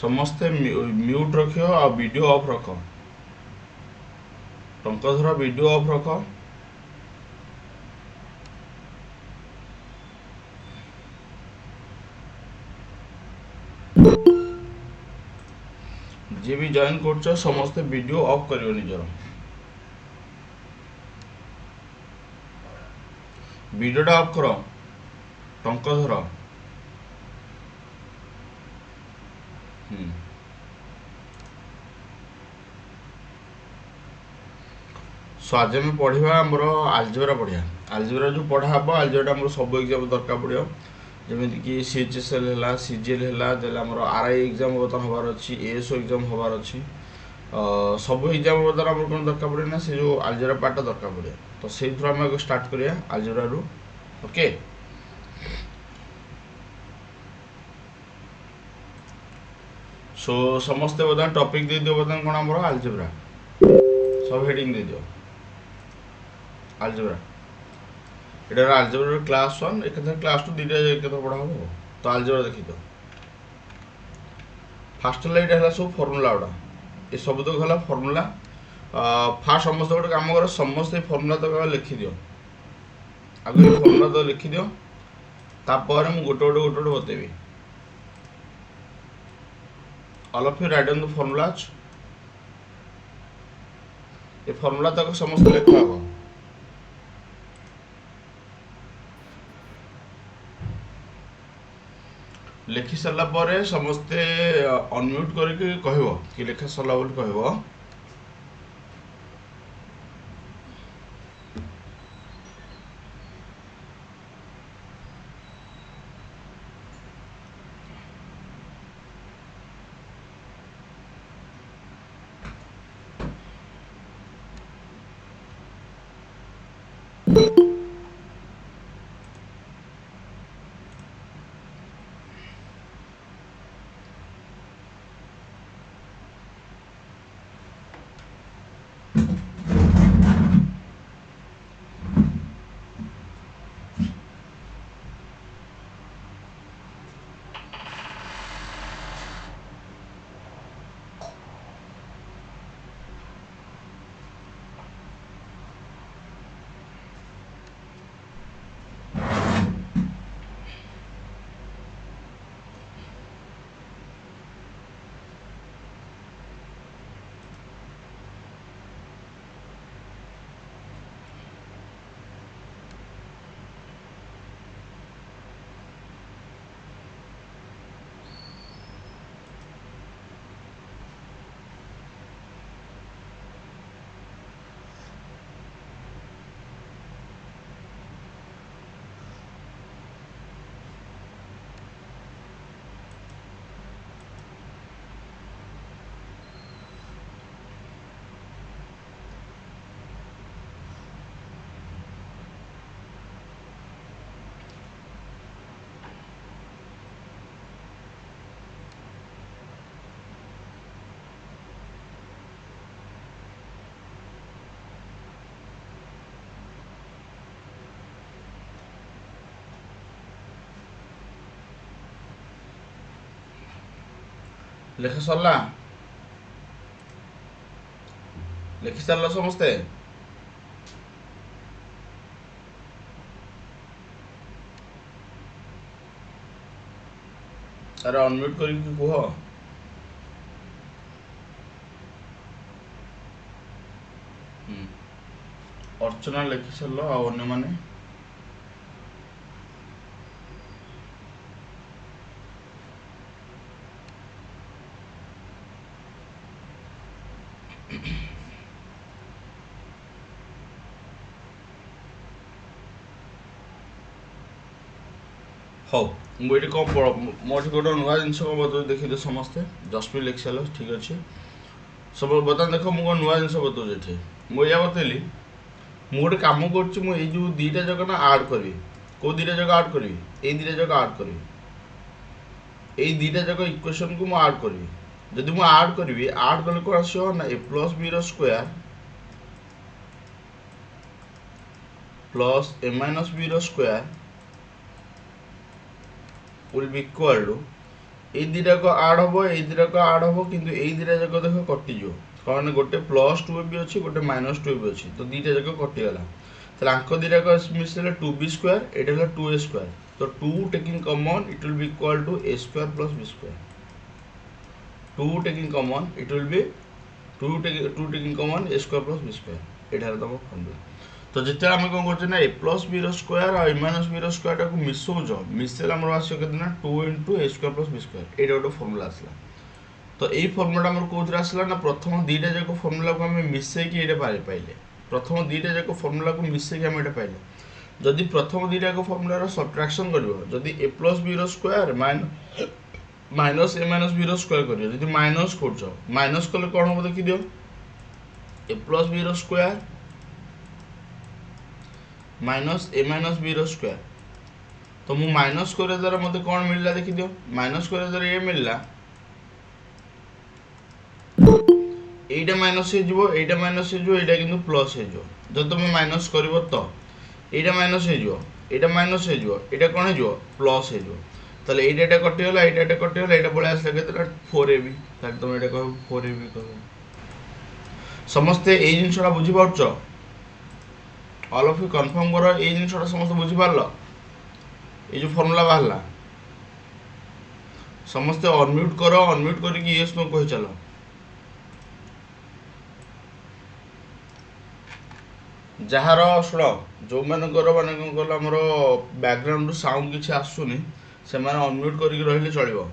समस्ते म्यूट रख आ video of रख। टंकधर वीडियो ऑफ रख। जी भी जॉइन कर समस्ते वीडियो ऑफ करियो निजर वीडियोटा ऑफ कर। टंकधर सो आज आम पढ़ा आमर आलजेब्रा पढ़ा। आलजेब्रा जो पढ़ा हम आलजेब्रा आम सब एग्जाम दरकार पड़ो जमीक सीएचएसएल है सीजीएल है आमर आरआई एग्जाम बर्तमान हबार अच्छी एएसओ एग्जाम हबार अच्छी सब एग्जाम बर्तमान आम कौन दरकार पड़े ना से जो आलजेब्रा पार्टा दरकार पड़े। तो से आम स्टार्ट करिया आलजेब्रा रू। ओके सो समस्ते बर्तमान टॉपिक दे दियो बर्तमान कौन आमर आलजेब्रा सब हेडिंग दे दियो आलजेब्रा एटार आलजेब्रा क्लास 1 एक क्लास 2 दुटा एक पढ़ा हम। तो आलजेब्रा देखी दो फास्ट है सब फर्मूला गुड़ा ये सब तक है फर्मूला। फास्ट समस्त गोटे कम कर समस्त फर्मूला तक लिखि दियो आगे फर्मूला तो लिखि दियो तापर मुझे गोटे गोटे गोटे गोटे बतेबी। All of you write down the formulas ये फर्मूला तक समस्त लिखा हम। लिखि सारा पर समस्ते अनम्यूट करके कहब कि लिखा सरला बोली कहब। लिखा सरला लिखि सार समस्ते अरे अनम्यूट करके कह। अर्चना लिखि सार अन्य माने हाँ मुझे कौन मोटे गोटे नुआ जिन बता देखिए समस्ते जसप्रीत लिखि सार ठीक अच्छे सब बर्तमान देख मुझे नुआ जिन बताऊे मुझे बतैली मुझे गोटे कम कर दीटा जगह ना आड करी कौ दीटा जगह आड करी ये दीटा जगह आड करी ये दीटा जगह इक्वेशन को मुझे आड करी जदि मुझे आड करी आड कले कौन आसो ना a plus B square plus A minus B square will be equal to এই দুইটাক আড হব, এই দুইটাক আড হব, কিন্তু এই দুইটা যাক দেখো কটিଯିବ, কারণ গোটে +2 বি ଅଛି, গোটে -2 বি ଅଛି, তো দুইটা যাক কটিগলা। তাহলে আঙ্ক দুইটাক মিশিলে 2b স্কয়ার, এটা হলো 2a স্কয়ার। তো 2 taking common, it will be equal two a square plus b square. 2 taking common, it will be 2 taking common a square plus b square. এটা হলো তোমার ফর্মুলা। তো যেତେବେଳେ ଆମେ କ'ଣ କରୁଛେ ନା a ପ୍ଲସ୍ b ର ସ୍କୋୟାର ଆଉ a ମାଇନସ୍ b ର ସ୍କୋୟାରଟାକୁ ମିଶାଉଛ, ମିଶାଇଲେ ଆମର ଆସିବ କେତେ ନା 2 × a square plus b square. ଏଇଟା ଗୋଟେ ଫର୍ମୁଲା ଆସିଲା। ତ ଏଇ ଫର୍ମୁଲାଟା ଆମର କେଉଁଥିରେ ଆସିଲା ନା ପ୍ରଥମ ଦୁଇଟା ଯାକ ଫର୍ମୁଲାକୁ ଆମେ ମିଶାଇକି ଏଇଟା ପାଇଲେ। ପ୍ରଥମ ଦୁଇଟା ଯାକ ଫର୍ମୁଲାକୁ ମିଶାଇକି ଆମେ ଏଇଟା ପାଇଲେ। ଯଦି ପ୍ରଥମ ଦୁଇଟା ଯାକ ଫର୍ମୁଲାର ସବଟ୍ରାକ୍ସନ୍ କରିବ, ଯଦି a ପ୍ଲସ୍ b ର square minus a minus b ର ସ୍କୋୟାର କରିବ, ଯଦି ମାଇନସ୍ କରୁଛ, ମାଇନସ୍ କଲେ କ'ଣ ହେବ ଦେଖିଦିଅ, a ପ୍ଲସ୍ b ର square minus a minus B रो स्क्वायर। तो मु माइनस करे द्वारा मते कौन मिलला देखि दियो, माइनस करे द्वारा ए मिलला, एटा माइनस हे जिवो, एटा माइनस हे जिवो, एटा किंतु प्लस हे जिवो। जब तुम माइनस करिवो तो एटा माइनस हे जिवो, एटा माइनस हे जिवो, एटा कोन हे जिवो, प्लस हे जिवो। ताले एटा कटि गला, एटा कटि गला, एटा पळे आसला केतला 4ab। ताले तुम एटा कहू 4ab कहू। समस्ते ए जिंसडा बुझी पाउछो, ऑल ऑफ यू कन्फर्म करो, ये जिनसा समस्त बुझी पार, ये जो फॉर्मूला बाहर समस्ते अनम्यूट करो, अनम्यूट करके ये तुम कही चलो। जार शुण जो मानकर माने कौन कहल आमर बैकग्राउंड साउंड किसी आसुनी से अनम्यूट करके रहिले चलिबो।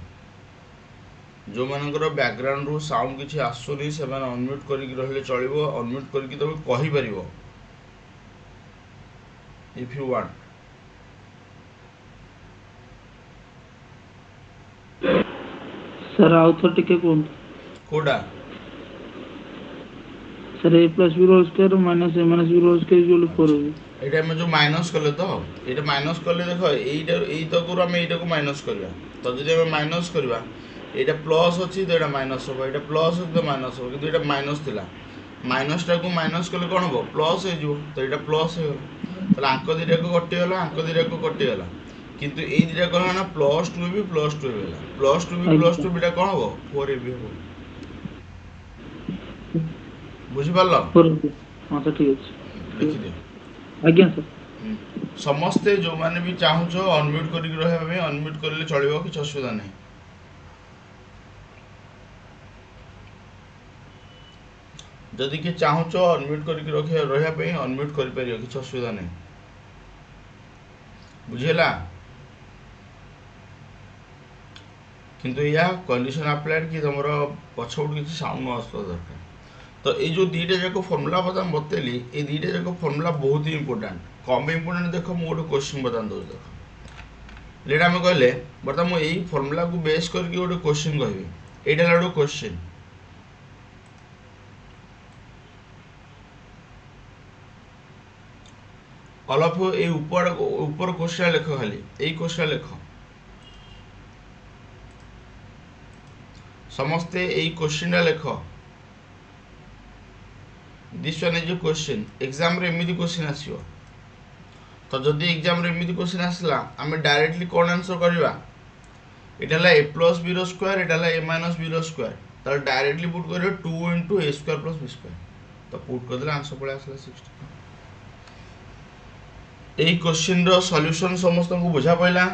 जो मानकर बैकग्राउंड साउंड किसी आसुनी से अनम्यूट करके रहिले चलिबो, अनम्यूट करके तुम कहि परिबो if you want। सर आउ तो टिके कोन कोडा sir a plus b whole square minus a minus b whole square equal 4 होबे। एटा हम जो माइनस करले तो एटा माइनस करले देखो एटा एई तक हम एटा को माइनस करबा। तो जदि हम माइनस करबा, एटा प्लस अछि तो एटा माइनस होबा, एटा प्लस अछि तो माइनस होबा, किंतु एटा माइनस थिला, माइनस टा को माइनस करले कोन होबो, प्लस हे जिवो। तो एटा प्लस हे गेला, তাহলে আঙ্ক দুইটা কটি গলা, আঙ্ক দুইটা কটি গলা, কিন্তু এই দুইটা কোন না +2b +2b গলা, +2b +2b টা কোন হবো 4ab হবো। বুঝি পারলো? हां सर ठीक আছে, লিখি দিও। आज्ञा सर। समस्ते जो माने भी चाहूछो अनम्यूट करिक रहबा में अनम्यूट करले चलिबो, किछ असुविधा नै। जदि के चाहूछो अनम्यूट करिक रहबा पे अनम्यूट करि परियो, किछ असुविधा नै। बुझेला? किंतु या कंडीशन अप्लाइड कि तुमर पछोड किछ साउंड न आसो दरकार। तो ये जो दुईटा जाक फर्मुला बता बतेली, ये दुईटा जाक फर्मुला बहुत ही इंपोर्टेंट। कम इंपोर्टेंट देखो मु गोटे क्वेश्चन बता दो, देखो लेटा में कहले बता मु यही फर्मुला को बेस करके गोटे क्वेश्चन कहबी। एटा गोटे question, all of U A ऊपर क्वेश्चन लिख, खाली यही क्वेश्चन लिख, समस्ते यही क्वेश्चन लिख। This one is question, exam रे एमिति क्वेश्चन आसीबो। तो जदि एग्जाम रे एमिति क्वेश्चन आसला, आमे डायरेक्टली कोन आंसर करबा, एटा ला a प्लस b रो स्क्वायर, एटा ला a माइनस b रो स्क्वायर, त डायरेक्टली पुट करियो 2 * a square plus b square. तो पुट कर देला आंसर पळे आसला 60। एही क्वेश्चन रो सॉल्यूशन समस्त को बुझा पइला।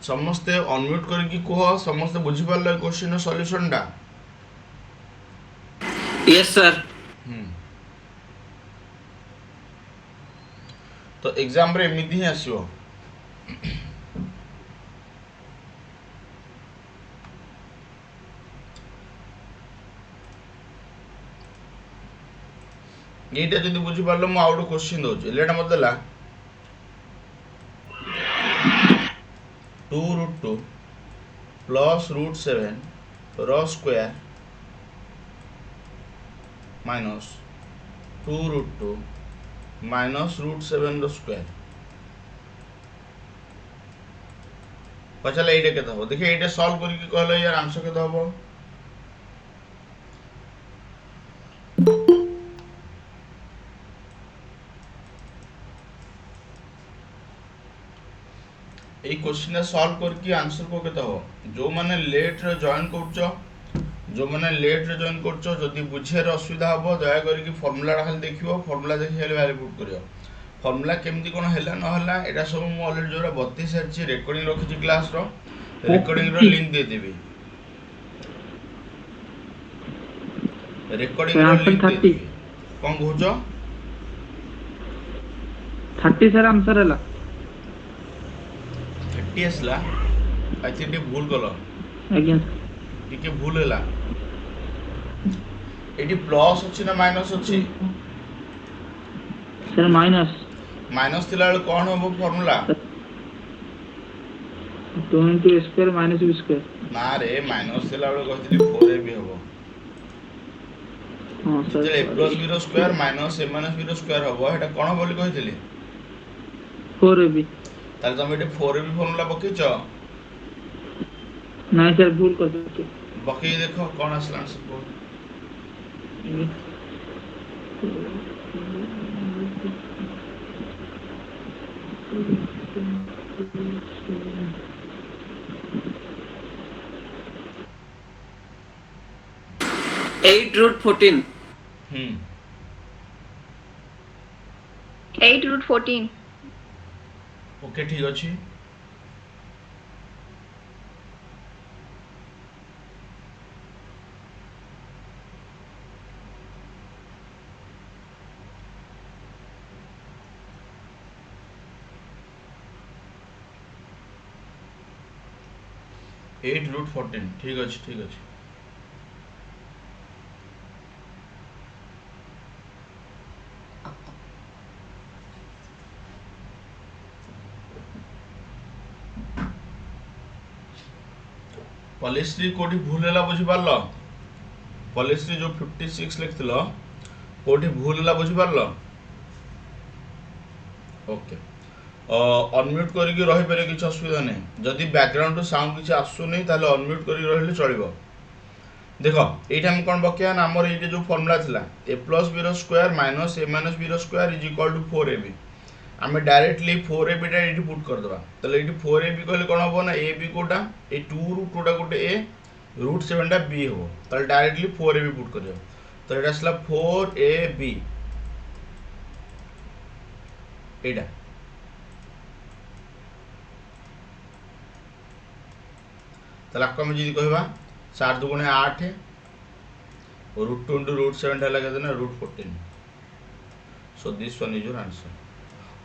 समस्ते अनम्यूट करके कह, समस्ते बुझी पारले क्वेश्चन रो सॉल्यूशन टा? Yes sir. तो एग्जाम रे एमिति ही आसीबो। एटा जदि बुझी पारलो, मु आउट क्वेश्चन दोछि। लेटा मत देला 2√2 प्लस √7 रो स्क्वायर माइनस 2√2 माइनस √7 रो स्क्वायर। पचला एटा केते हो, देखिए एटा सॉल्व करके कहलो यार आंसर केते हो। এই কোশ্চিन सॉल्व करके आंसर को केते हो जो माने लेट रे जॉइन करछो जो माने लेट रे जॉइन करछो जदी बुझियार असुविधा हबो दया करी फार्मूला खाली देखियो फार्मूला देखि हेले वैल्यू पुट करियो फार्मूला केमती कोन हैला न हैला एटा सब मु ऑलरेडी जोरा 32 सारची रेकॉर्डिंग रखिची क्लास रो रेकॉर्डिंग रो लिंक दे देबी रेकॉर्डिंग रो लिंक दे देबी कोन कहछो 30 सर आंसर हैला 30 असला आई थिंक भूल कलो आज्ञा टिके भूल हैला एटी प्लस अछि ना माइनस अछि सर माइनस माइनस थिला बेले कोन हो formula 2 into a square minus b square ना रे माइनस थिला बेले कहथिली 4ab हबो हां सर a plus b रो square minus a minus b रो स्क्वायर हबो एटा कोन बोली कहथिली 4ab ताले तुम एटी 4ab फार्मूला पकेछ नहीं सर भूल कर दो पके देखो कोन आसला आंसर को 8√14 8√14 ओके ठीक अछि (8√14) ठीक अछि ठीक अछि पॉलिसी कोठी भूल हैला बुझि पारलो पॉलिसी जो 56 लिखथिलो कोठी भूल हैला बुझि पारलो ओके अनम्यूट करके रही पारे किछ असुविधा नै जदि बैकग्राउंड साउंड किछ आसु नै ताले अनम्यूट करके रहिले चलिबो देखो एटा हम कोन बकिया ना हमर एटे जो फार्मूला थिला a plus b रो square minus a minus b रो square is equal to 4ab आमे डायरेक्टली 4ab टा एटी पुट कर दबा तले एटी 4ab कहले कोन होबो ना ab कोटा ए 2 √2 टा कोटे a √7 टा b होबो तले डायरेक्टली 4ab पुट करियो तो एटा असला 4ab एटा तले आपको हम जी कहबा 4 2 गुणे 8 √2 into √7 टा लगा देना √14 so this one is your answer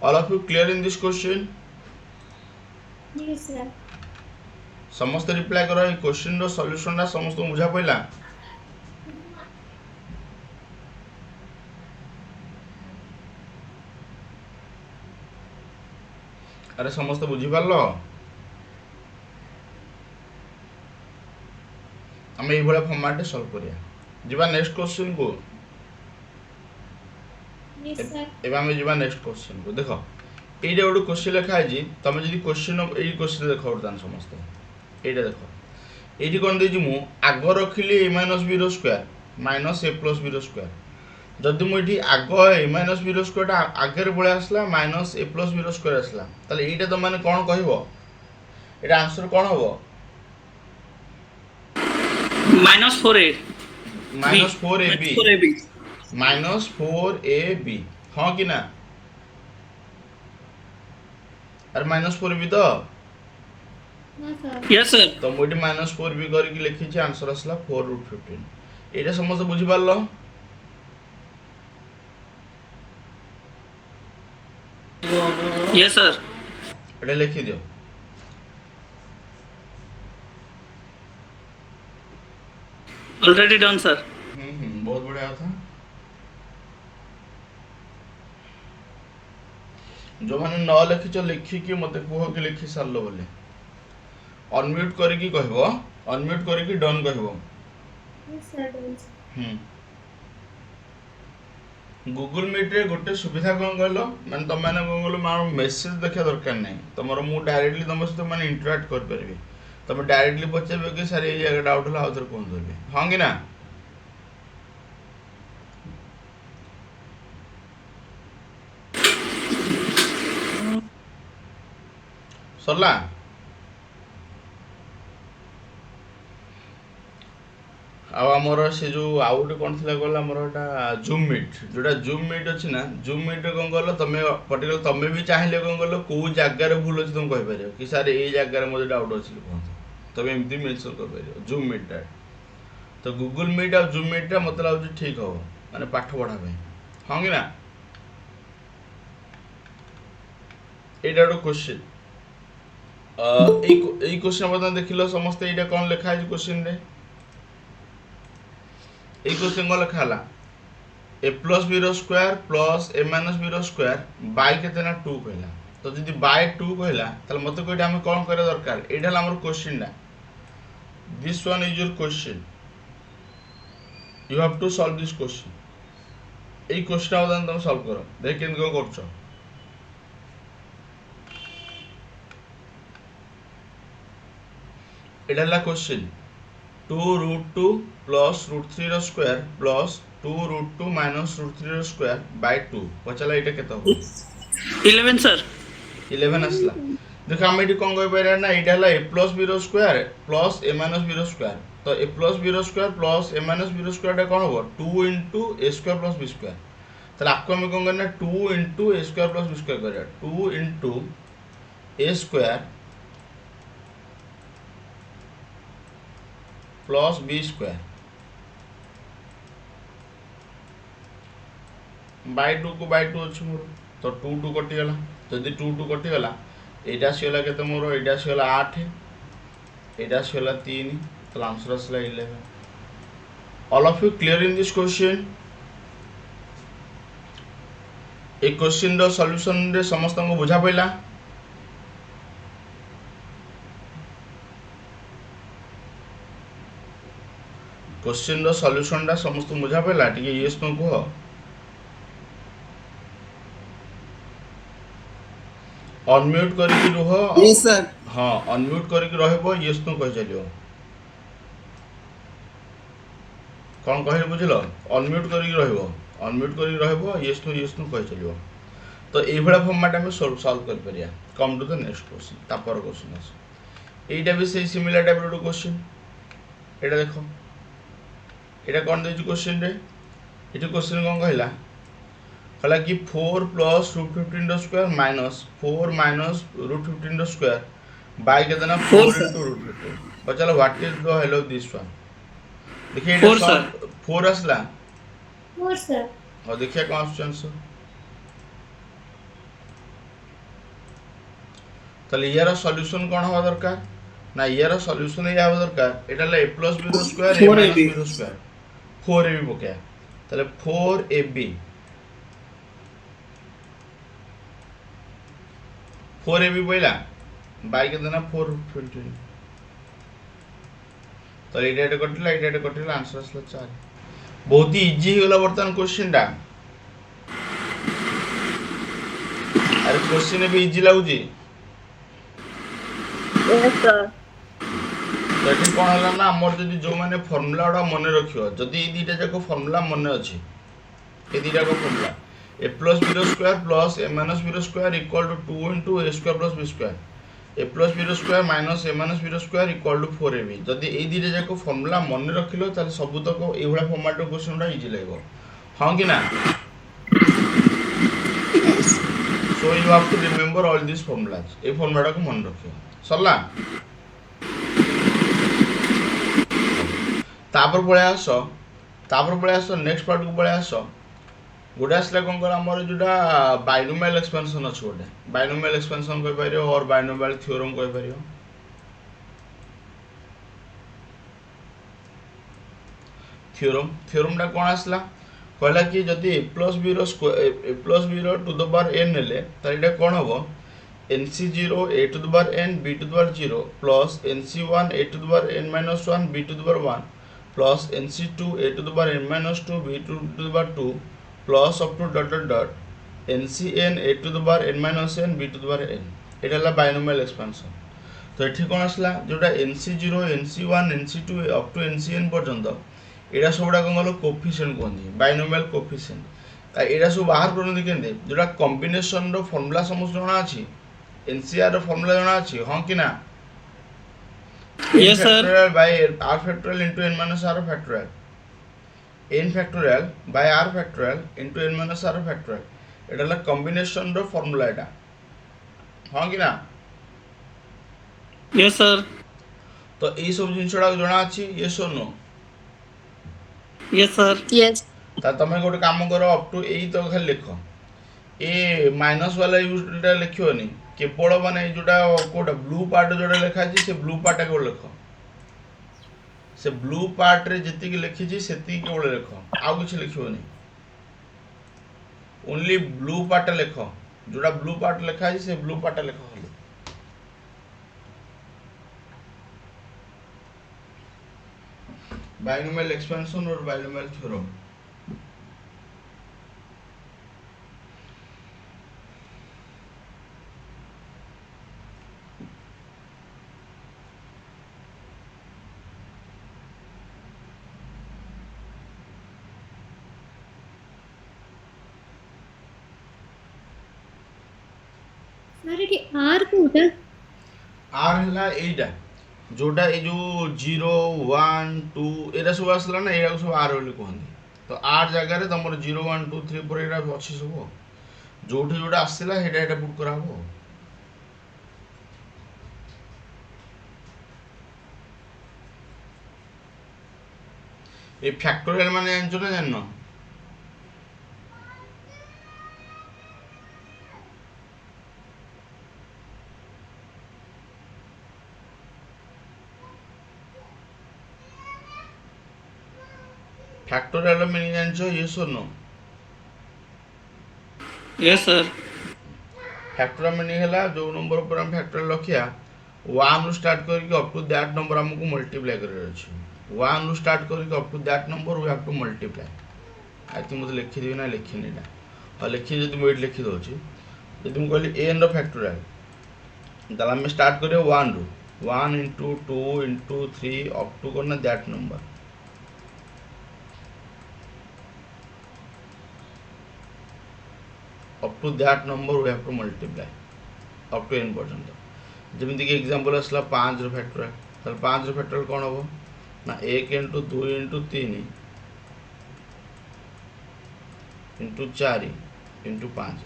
all of you clear in this question yes sir समस्त रिप्लाई करो ए क्वेश्चन रो सॉल्यूशन ना समस्त बुझा पइला अरे समस्त बुझी पारलो हम एई भला फॉर्मेट सॉल्व करिया जीवा नेक्स्ट क्वेश्चन को yes sir एबा हम जीवा नेक्स्ट क्वेश्चन को देखो एइडा ओडो क्वेश्चन लिखा है जी तमे जदी क्वेश्चन एई क्वेश्चन देखो दान समस्त एइडा देखो एइडी कोन देजी मु आगो रखिली a minus b रो square minus a plus b रो स्क्वायर जदी मु एठी आगो a minus b रो स्क्वायर टा आगे रे बळे आसला माइनस a plus b रो स्क्वायर आसला ताले एइडा त माने कोन कहबो एटा आंसर कोन होबो -4a -4ab -4ab हां कि ना अरे -4ab तो no sir yes sir तो मोटी -4b करके लिखी छी आंसर असला 4√15 एटा समस्त बुझी पारलो yes sir एटा लिखि दियो already done sir बहुत बढ़िया था जो माने न लिखिच लिखिकी मते कुह कि लिखि सारलो बोले अनम्यूट करके कहबो अनम्यूट करके डन कहबो yes sir done sir Google Meet रे गोटे सुविधा कोन कहलो माने तुम माने कोन कहलो मार मेसेज देखा दरकार नै तमरो मु डायरेक्टली तुम सहित माने इंटरैक्ट कर परबे तुम डायरेक्टली पछेबे कि सर ए जगह डाउट होला आउथर कोन देबे हां कि ना सरला आमर से जो आउ गोटे कौन थी कहला आमर एटा जूम मीट जोटा जूम मीट अच्छी ना जूम मीट कौन कल तुम पर्टिकुलर तुम भी चाहिए कौन कल कौ जगार भूल अच्छी तुम कहीपर कि सार ये जगार मुझे डाउट अच्छी कहते तुम एमती मेनसन कर जूम मीटा तो गूगल मीट आ जूम मीटा मतलब लगे ठीक हम माने पाठ पढ़ा हाँ कि ना यहाँ गोटे क्वेश्चन यही क्वेश्चन बर्तमान देख लो समस्ते ये कौन लिखा है क्वेश्चन रे এই क्वेश्चन को लिखा है a plus B square plus A minus B square by केते ना 2 कहला तो जदी बाय 2 कहला तले मते कोइटा हम कोन करे दरकार एडा हमर क्वेश्चन ना this one is your question you have to solve this question এই क्वेश्चन आउदान तुम सॉल्व करो देख केन को करछो एडा ला question 2√2 plus √3 square plus 2√2 minus √3 square by 2 पचला एटा केते हो 11 सर 11 असला देखो हम एटी कोन कहि पारे ना एटा हला a plus b square plus a minus b square तो a plus b square plus a minus b square टा कोन हो 2 a square plus b square तले आपको हम कोन करना 2 a square plus b square करिया 2 a square plus B square by 2 को बाय 2 अच्छी मोर तो 2 2 कटि गला जदि 2 2 कटि गला एटा सिला केते मोर एटा सिला 8 एटा सिला 3 तो आंसर असला 11 all of you clear in this question ए क्वेश्चन रो सॉल्यूशन रे समस्त को बुझा पइला क्वेश्चन रो सॉल्यूशन टा समस्त बुझा पइला टिके यस नो कहो अनम्यूट करके रहो यस सर हां अनम्यूट करके रहबो यस नो कहि चलियो कोन कहले बुझलो अनम्यूट करके रहबो यस नो कहि चलियो तो ए भला फॉर्मेट में सॉल्व कर परिया come to the next question तापर क्वेश्चन आस एटा भी से सिमिलर टाइप रो क्वेश्चन एटा देखो एटा कौन दे क्वेश्चन रे इट क्वेश्चन कौन कहला कहला कि 4 plus √15 square minus 4 minus √15 square by के देना 4 into √15 बचला what is the hello this one देखिए एटा 4 असला 4 सर और देखिए कौन आंसर तले यार सॉल्यूशन कौन होवा दरकार ना यार सॉल्यूशन ये आवा दरकार एटा ले a plus b square a minus b square 4ab पकाया तले 4ab पइला बाय के देना 415 तो एटा कटिला आंसर असला 4 बहुत ही इजी होला वर्तमान क्वेश्चन टा अरे क्वेश्चन भी इजी लागुजी यस सर तो कौन है ना आमर जदि जो मैंने फॉर्मूला गुड़ा मन रखियो जदि ये दीटा जाक फॉर्मूला मन अच्छी ये दीटा को formula a plus B square plus A minus B square equal to 2 into a square plus b square a plus B square minus a minus B square equal to 4ab जदि ये दीटा जाक formula मन रखिलो ताले सब तक ए भला format question टा easy लागो हां कि ना so you have to remember all this formulas ए फॉर्मूला को मन रखियो सरला तापर पळे आसो नेक्स्ट पार्ट को पळे आसो गोटे आसला कोन कर हमर जोटा बाइनोमियल एक्सपेंशन अछि गोटे बाइनोमियल एक्सपेंशन कहि परियो और बाइनोमियल थ्योरम कहि परियो थ्योरम टा कोन आसला कहला कि जदि a plus b रो टू द पावर n लेले त एटा कोन हबो nc0 a to the power n b to the power 0 plus nc1 a to the power n minus 1 b to the power 1 plus nc2 a to the power n minus 2 b to the power 2 plus up to dot ncn a to the power n minus n b to the power n Etah La binomial expansion तो एठी कोन आसला जोटा nc0 nc1 nc2 up to ncn पर्यंत एटा सबडा कोन गलो coefficient कोंदी binomial coefficient एटा सब बाहर करन केंदे जोटा combination रो formula समझ जणा अछि एनसीआर रो फार्मूला जणा अछि हां कि ना n Yes, sir. factorial by r factorial into n minus r factorial, n factorial by r factorial into n minus r factorial, এটা হলো কম্বিনেশন র ফর্মুলা এটা, হ্যাঁ কি না? Yes, sir. তো এই সব জিনিসটা জনা আছে, yes or no? Yes, sir. Yes. তা তুমি গোটে কাম কর, অপ টু এই তো খালি লেখ, এ মাইনস वाला यूजটা লিখিওনি, কেবল মানে যেটা কোটা ব্লু পার্ট যেটা লেখা আছে সে ব্লু পার্টটা কেবল লেখ, সে ব্লু পার্ট রে যেতিকি লিখিছি সেতিকি কেবল লেখ, আর কিছু লিখিওনি, ओनली ब्लू पार्ट लेख, जोड़ा ब्लू पार्ट लिखा है से ब्लू पार्ट लेख खाली। बाइनोमियल एक्सपेंशन और बाइनोमियल थ्योरम, सर ये आर कोटा आर हला एटा जोटा ए जो 0 1 2 एरा सब आसला ना, एरा सब आर बोली कहंदी, तो आर जगह रे तमर 0 1 2 3 4 एरा अछि सब, जोठी जोटा आसिला हेटा हेटा पुट करा हो। ए फैक्टोरियल माने जानचो ना जाननो? फैक्टोरियल मीनिंग जानचो, yes or no? Yes, sir. Factorial meaning हला जो नंबर पर हम फैक्टोरियल लखिया 1 रू स्टार्ट करके अप टू दैट नंबर हमको मल्टीप्लाई करे अछि, 1 रू स्टार्ट करके up to that number we have to multiply. I think मुझे लिखि दियो ना, लिखिनी एटा, और लिखि जदि मैं लिखि दोछि, जदि हम कहली n रो फैक्टोरियल दाला में स्टार्ट करियो 1 रू, 1 into 2 into 3 अप टू करना that number, up to that number we have to multiply up to n पर्यंत। जेमिति कि एग्जांपल असला 5 रो फैक्टोरियल, ताल 5 रो फैक्टोरियल कोन हो ना 1 into 2 into 3 into 4 into 5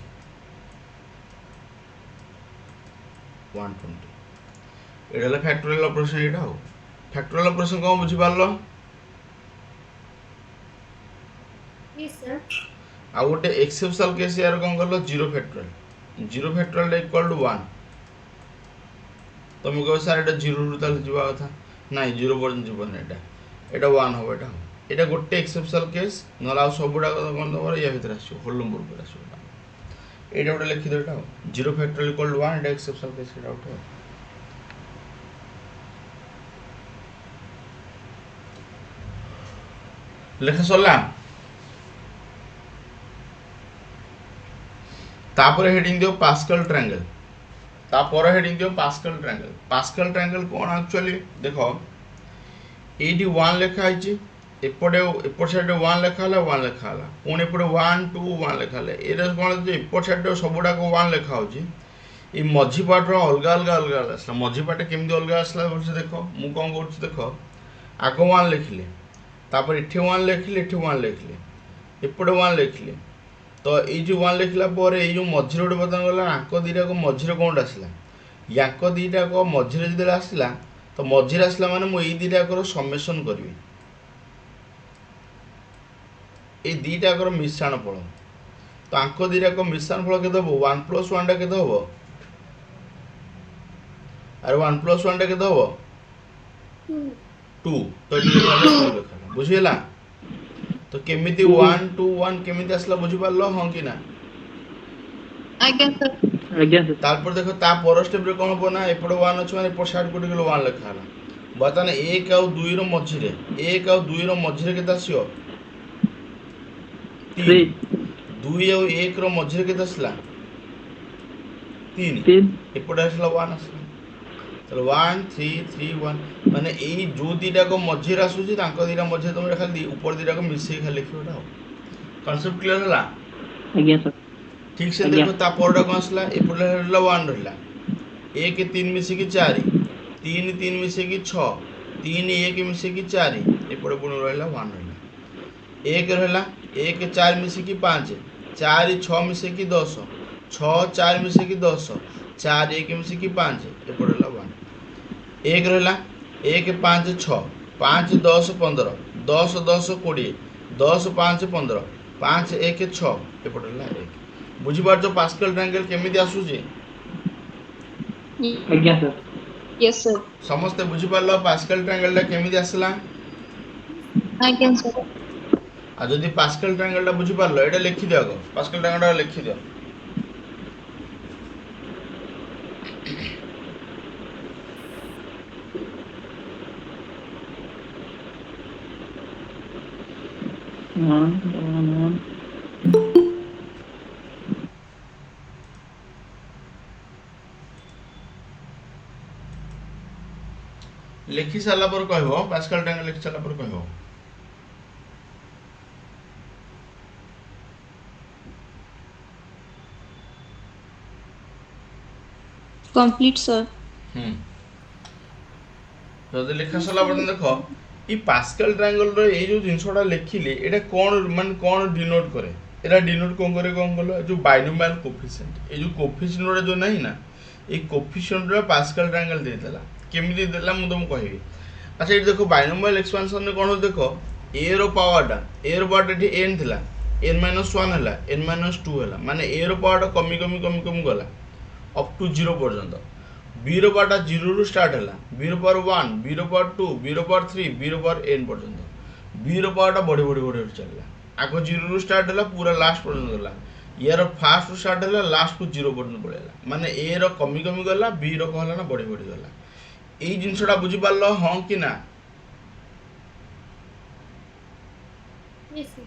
120, एटा हला फैक्टोरियल ऑपरेशन। एटा हो फैक्टोरियल ऑपरेशन कोन बुझी पारलो? Yes sir. आ गोटे एक्सेप्शनल केस यार कौन कर लो, zero factorial, zero factorial equal to 1, तुम कहो सर एटा जीरो रु ताल जीवा कथा नाही, जीरो पर्यंत जीवन एटा, एटा 1 हो, एटा हो, एटा गोटे एक्सेप्शनल केस, नला सबुडा कोन तमर या भीतर आसो होल नंबर पर आसो, एटा गोटे लिखि दो, एटा हो zero factorial equal to 1, Etah exceptional case, एटा उठो लेखा सरला। तापर हेडिंग दियो पास्कल ट्रायंगल, तापर हेडिंग दियो पास्कल ट्रायंगल। पास्कल ट्रायंगल कोन एक्चुअली देखो, एटी 1 लिखा आइछि, एपटे एपट साइड 1 लिखा हला, 1 लिखा हला, पुणी एपटे 1 2 1 लिखा हला, एरा कोन जे एपट साइड सबुडा को 1 लिखा होछि, ई मझी पार्ट रो अलगा अलगा अलगा आसला, मझी पार्ट केमि अलगा आसला बोलछ देखो, मु कोन करछ देखो, आगो 1 लिखले, तापर एठी 1 लिखले, एठी 1 लिखले, एपटे 1 लिखले, तो ये जो 1 लिखला पर ये जो मझिर गोटे बदन गला, आंक दीटा को मझिर कौन आसला, यांक दीटा को मझिर जो आसला, तो मझिर आसला माने मु दीटा को समेसन करी, ये दीटा को मिश्रण फल, तो आंक दीटा को मिश्रण फल के 1 + 1 टा के हम, अरे 1 + 1 टा के 2, तो लिखा बुझीला, तो केमिति 1 2 1 केमिति आसला बुझी पारलो, हां कि ना? आज्ञा सर। आज्ञा सर। तारपर देखो ता पर स्टेप रे कोन बना, एपड 1 अछि माने एपड साइड कोटी 1 लिखा हला, बतन 1 और 2 रो मझिरे, 1 और 2 रो मझिरे केता आसियो 3, 2 और 1 रो मझिरे केता आसला 3, एपड आसला 1 आसला, चलो 1 3 3 1 माने एई जो दीटा को मझिर आसुची तांको दीटा मझिर तुम खाली ऊपर दीटा को मिसई खाली लिखियोटा हो। कांसेप्ट क्लियर होला? आज्ञा सर। ठीक से देखो ता परडा कोन आसला, एपड रहला 1 रहला, 1 3 मिसी की 4, तीन तीन मिसेकी 6 तीन एक मिसेकी 4 एपटे पुणी रहा 1 रहा एक रहा 1 4 मिसेकी 5 4 6 मिसेकी 10 6 4 मिसेकी 10 4 1 मिसेकी 5 एपटे रहा 1 एक रहा 1 5 6 5 10 15 10 10 20 10 5 15 5 1 6 एपटे रहा 1 बुझीपार पास्कल ट्रायंगल केमिति आसुची आज्ञा सर Yes, sir. समस्ते बुझीपार पास्कल ट्रायंगल केमिति आसला I can, sir. आ जदि पास्कल ट्रायंगल बुझीपार एटा लिखि दियो आगो पास्कल ट्रायंगल लिखि दियो वन लिखि सारा पर कहबो पास्कल ट्रायंगल लिखि सारा पर कहबो Complete, sir. जदि लिखा सारा पर देखो ई पास्कल ट्रायंगल रो ए जो जिंसोडा लिखिले एटा कोन मान कोन डिनोट करे एटा डिनोट कोन करे कोन गलो जो बाइनोमियल कोफिशिएंट ए जो कोफिशिएंट रो जो नहीं ना ए कोफिशिएंट रो पास्कल ट्रायंगल दे देला केमिति देला मु तुम कहबी अच्छा ये देखो बाइनोमियल एक्सपेंशन में कौन देखो ए रो पावर एठी n थिला n - 1 हला n - 2 हला माने ए रो पावर कमी कमी कमी कमी गला अप टू 0 पर्यंत b रो पावर 0 रु स्टार्ट हला b रो पावर 1 b रो पावर 2 b रो पावर 3 b रो पावर n पर्यंत b रो पावर बढ़ी बढ़ी बढ़ी चलला आगो 0 रु स्टार्ट हला पूरा लास्ट पर्यंत गला यार फास्ट रु स्टार्ट हला लास्ट को 0 पर्यंत पळेला माने ए रो कमी कमी गला b रो कहला ना बढ़ी बढ़ी गला এই জিনিসটা বুঝি পারলো হ্যাঁ কি না Yes, sir.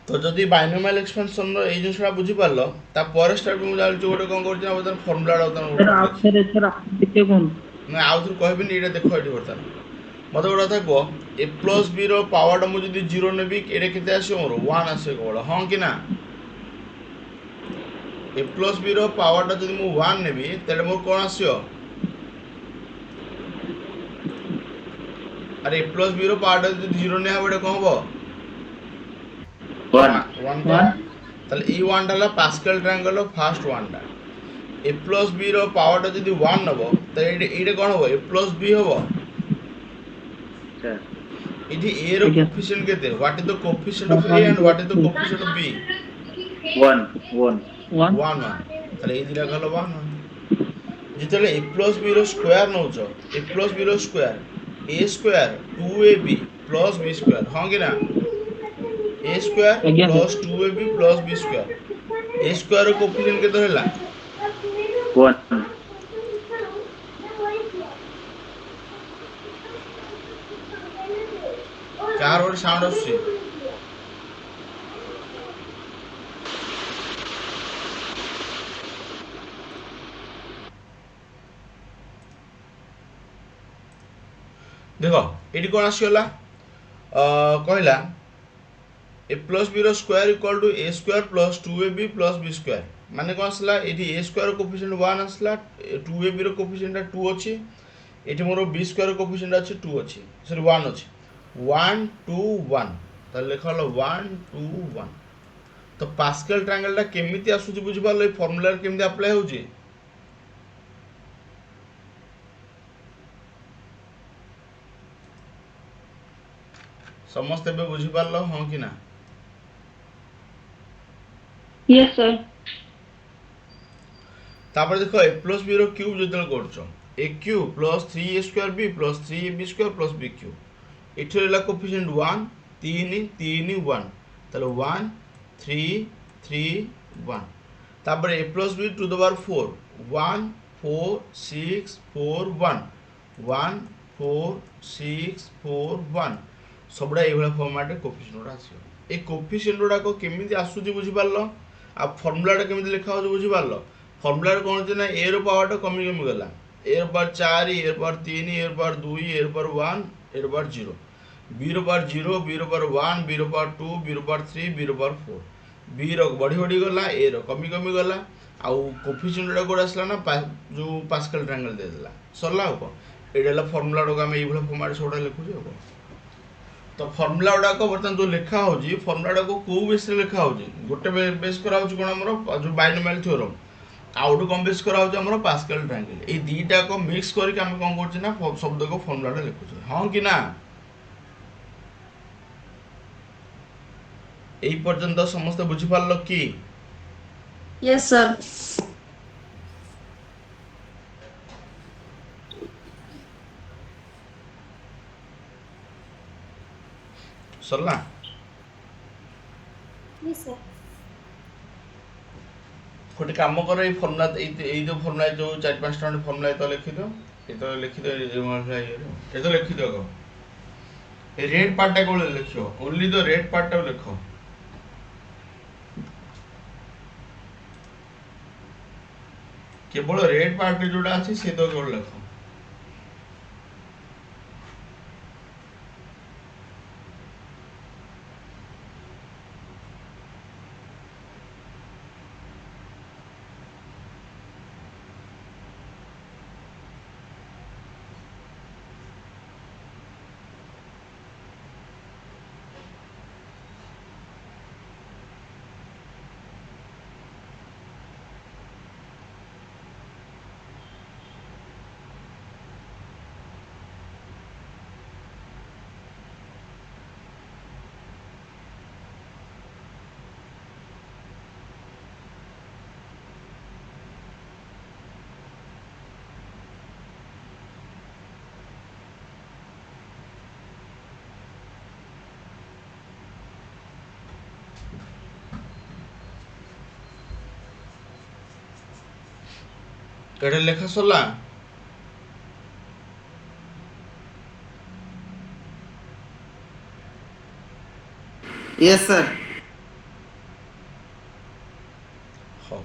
তো যদি বাইনোমিয়াল এক্সপেনশন র এই জিনিসটা বুঝি পারলো তারপরে স্টার্ট মু জানছি ওটা কোন করছি না বর্তমান ফর্মুলাটা सर आप देखिए कौन না আউ থর কইবেনি এটা দেখো এটি বর্তমান মতে ওটা থাকবো a প্লাস b র পাওয়ারটা মু যদি 0 নেবি এটা কেতে আসে মোর 1 আসে কেবল হ্যাঁ কি না a প্লাস b র পাওয়ারটা যদি মু 1 নেবি তাহলে মোর কোন আসিও अरे a प्लस b रो पार्ट যদি 0 ने হবে এটা কোন হবে 1 তাহলে এই 1 টা হলো পাস্কাল ট্রায়াঙ্গল এর ফার্স্ট 1 টা a প্লাস b रो পাওয়ারটা যদি 1 নেব তাহলে এইটা কোন হবে a প্লাস b হবে सर এটি a এর কোফিশিয়েন্ট কেতে what is the coefficient of a and what is the coefficient of b 1 1 তাহলে এই দিটা হলো 1 যেতলে a প্লাস b रो স্কয়ার নউছ a প্লাস b रो square a square 2ab plus b square हाँ कि ना a square plus 2ab plus b square a square रो कोफिशिएंट केते होला 1 चार और साउंड आछी देखो ये कौन आसला कहला ए प्लस बी रो square equal to a square plus 2ab plus b square माने कौन आसला एठी a स्क्वायर कोफिशिएंट 1 आसला 2ab रो कोफिशिएंट 2 अछि एठी मोर b स्क्वायर कोफिशिएंट अछि 2 अछि सॉरी 1 अछि 1 2 1 त लिखा हलो 1 2 1 तो पास्कल ट्रायंगल टा केमिति आसुची बुझि पालो ए फार्मूला केमिति अप्लाई होची समस्त बे बुझी पारलो हां कि ना Yes, sir. तापर देखो a प्लस b रो क्यूब जदल करछो a cube plus 3a square b plus 3ab square plus b cube एठी रहला कोफिशिएंट 1 3 3 1 तले 1 3 3 1 तापर a plus b to the power 4 1 4 6 4 1 1 4 6 4 1 सबडा एभला format coefficient आछियो A coefficient गुडा को केमिति आसुची बुझी पारलो आ फार्मूला टा केमिति लिखा हो बुझी पारलो फार्मूला रे कोन जे ना ए रो पावर टा कमी कमी गला ए रो पावर 4 ए रो पावर 3 ए रो पावर 2 ए रो पावर 1 ए रो पावर 0 बी रो पावर 0 बी रो पावर 1 बी रो पावर 2 बी रो पावर 3 बी रो पावर 4 बी रो बढ़ी बढ़ी गला ए रो कमी कमी गला आ कोफिशिएंट टा कोड आसला ना जो पास्कल ट्रायंगल दे देला सरला हो एटा फर्मुला गुड़ाक आम ये फर्माट सब लिखुचे अब तो फर्मुला गुड़ाक बर्तमान जो लिखा होची फर्मुला गुड़ाक को बेस लिखा होची गोटे बेस करा होची कोन हमर जो बाइनोमियल थ्योरम आउ गोटे कम बेस करा होची हमर पास्कल ट्रायंगल ए दीटा को मिक्स करके हम कोन करछि ना शब्द को फर्मुला लिखुचे हां कि ना এই পর্যন্ত সমস্ত বুঝি পারল কি Yes, sir. सरला Yes, sir. गोटे काम कर ये फर्मुला जो फर्मुला जो 4-5 टा फर्मुला तो लिखि दो ये तो लिखि दो ये तो लिखि दो रेड पार्ट टा को लिखो ओनली द रेड पार्ट टा लिखो केवल रेड पार्ट जोड़ा अच्छे से तो केवल लिख एटा लेखा सरला Yes, sir. हाँ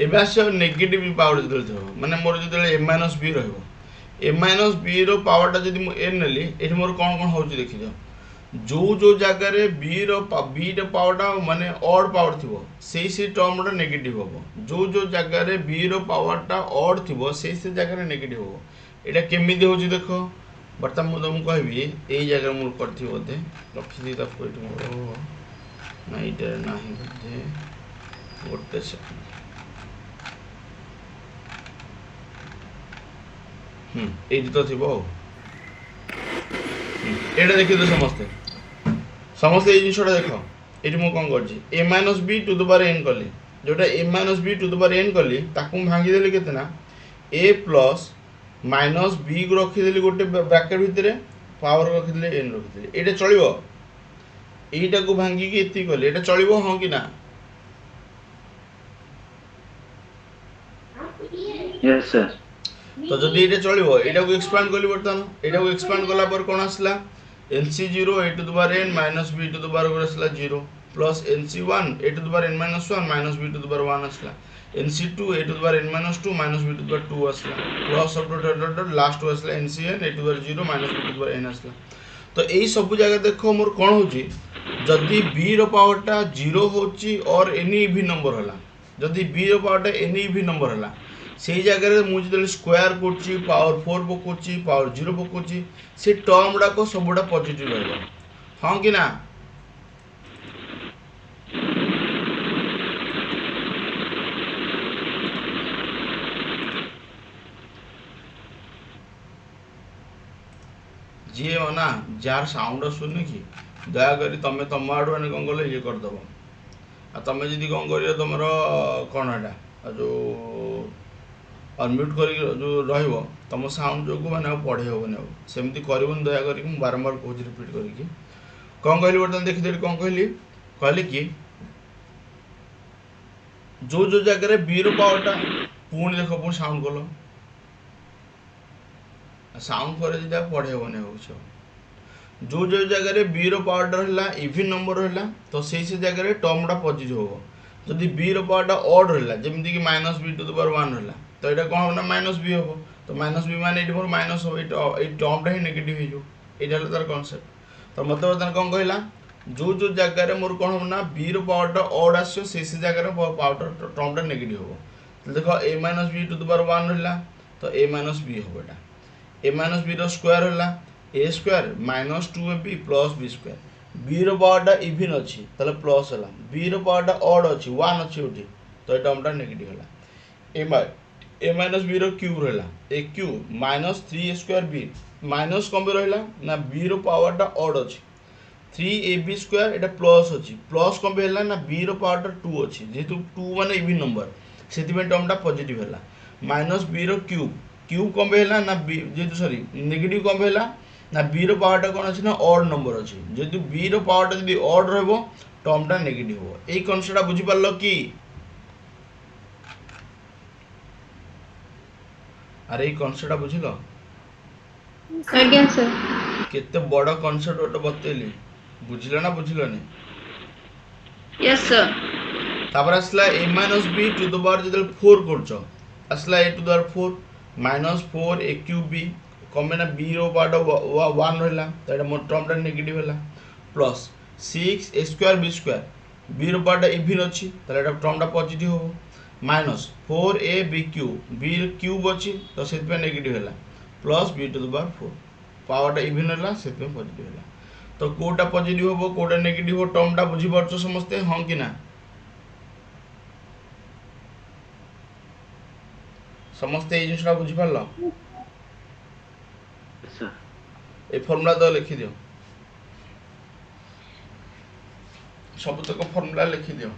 एबे आसे नेगेटिव पावर जदे माने मोर जदे a माइनस b रहबो a माइनस b रो पावर टा जदि मु n नेली एठी मोर कोन कोन होउची देखि जाओ जो जगह रे b रो पावर टा माने ऑड पावर थिबो सेही टर्म टा नेगेटिव होबो जो जगह रे b रो पावर टा ऑड थिबो सेही जगह रे नेगेटिव होबो एटा केमिति होउची देखो बर्तमान मु तुमको कहबी एई जगह मु करथि बोते रखि दी ता पॉइंट मोर ना इटा नाही बोते गोटे सेकंड एटी तो थिबो एटा देखि दो समस्ते समस्ते ए जिनिसटा देखो एटी मु कोन करछि a - b to the power n कली जोटा a - b to the power n कली ताकू भांगी देली केतना a प्लस माइनस b को रखी देली गोटे ब्रैकेट भितरे पावर रखी देली n रखी देली एटा चलिबो एटा को भांगी के एती कली एटा चलिबो हां कि ना यस सर तो जदि एटा चलिबो एटा को एक्सपांड कली बर्तन एटा को एक्सपांड कला पर कोन आसला nc0 a to the power n minus b to the power आसला 0 plus nc1 a to the power n minus 1 minus b to the power 1 आसला nc2 a to the power n minus 2 minus b to the power 2 आसला plus सब dot last आसला ncn a to the power 0 minus b to the power n आसला तो एई सब जगह देखो मोर कोन होची जदि b रो पावर टा 0 होची और एनी इवन नंबर हला जदि b रो पावर टा एनी इवन नंबर हला सेही जगह रे मु जदि स्क्वायर करची पावर 4 पकोची पावर 0 पकोची से टर्म डा को सबुडा पॉजिटिव रहबो हां कि ना जी ना जार साउंड सुने कि दया करी तमे तम आडू माने कोन गले ये कर दबो आ तमे जदी कोन करियो तमरो कोन एटा जो अनम्यूट कर जो रहिबो तम साउंड जो को माने पढ़े होबो ने सेमती करबन दया करी हम बारंबार कोज रिपीट करी कि कोन कहली बर्तन देखि देरी कोन कहली कि जो जगह रे बी रो पावरटा पुणी देखो पुणी साउंड कलो साउंड करे जदा पढ़े होबो ने होछ जो जगह रे बी रो पावर रहला इवन नंबर रहला तो सेही से जगह रे टर्मटा पॉजिटिव होबो जदि बी रो पावरटा ऑड रहला जेमति कि -b टू द पावर 1 रहला तो एटा कोन होना -b होबो तो -b माने एटी मोर माइनस हो ए टर्मटा ही नेगेटिव हो एटा हला तार कांसेप्ट तो मतलब बर्तन कोन कहला जो जगह रे मोर कोन होना b रो पावरटा ऑड आसो से जगह रे पावर टर्मटा नेगेटिव होबो तो देखो a - b to the power 1 रहला तो a - b होबो एटा ए माइनस बी स्क्वायर है a square minus 2ab plus B square b पावरटा इवन अच्छी ताले प्लस है बी पावरटा ऑड अच्छी 1 अच्छी उठी तो ये टर्मटा नेगेटिव है ए माइनस बी क्यूब रहा a cube minus 3 square b minus कम रहा ना बी पावरटा ऑड अच्छी 3ab स्क्वायर एटा प्लस अच्छी प्लस कम है ना बी पावरटा 2 अच्छी जेहेतु 2 माने इवन नंबर से टर्मटा पॉजिटिव है माइनस बी क्यूब क्यूब कम है ना बी जेहेतु सॉरी नेगेटिव कम है ना बी पावरटा कौन अच्छी ना ऑड नंबर अच्छी जेहेतु बी पावरटा जब ऑड रहा टर्मटा नेगेटिव हो यही कनसेप्ट बुझीपार कि अरे ये कनसेप्ट बुझिल आज्ञा सर केते बड़ कनसेप्ट गोटे बतैली बुझिल ना बुझिलनी यस सर तापर आसला a minus b to the power जो 4 करछ आसला a to the power 4 minus 4 a cube b कमे ना बी रो पावर 1 रहला तो एटा मोर टर्मटा नेगेटिव हला प्लस 6 ए स्क्वायर बी रो पावर इवन अछि तो एटा टर्मटा पॉजिटिव हो माइनस 4 ए बी क्यूब अच्छी तो से नेगेटिव है plus b to the power 4 पावरटा इवन है से पॉजिटिव है तो कोटा पॉजिटिव हो कोटा नेगेटिव हो टर्मटा बुझी पारछ समस्ते हाँ कि ना समस्ते ये जिनसा बुझी पारल ए फॉर्मूला तो लिखि दियो सब तक फॉर्मूला लिखि दियो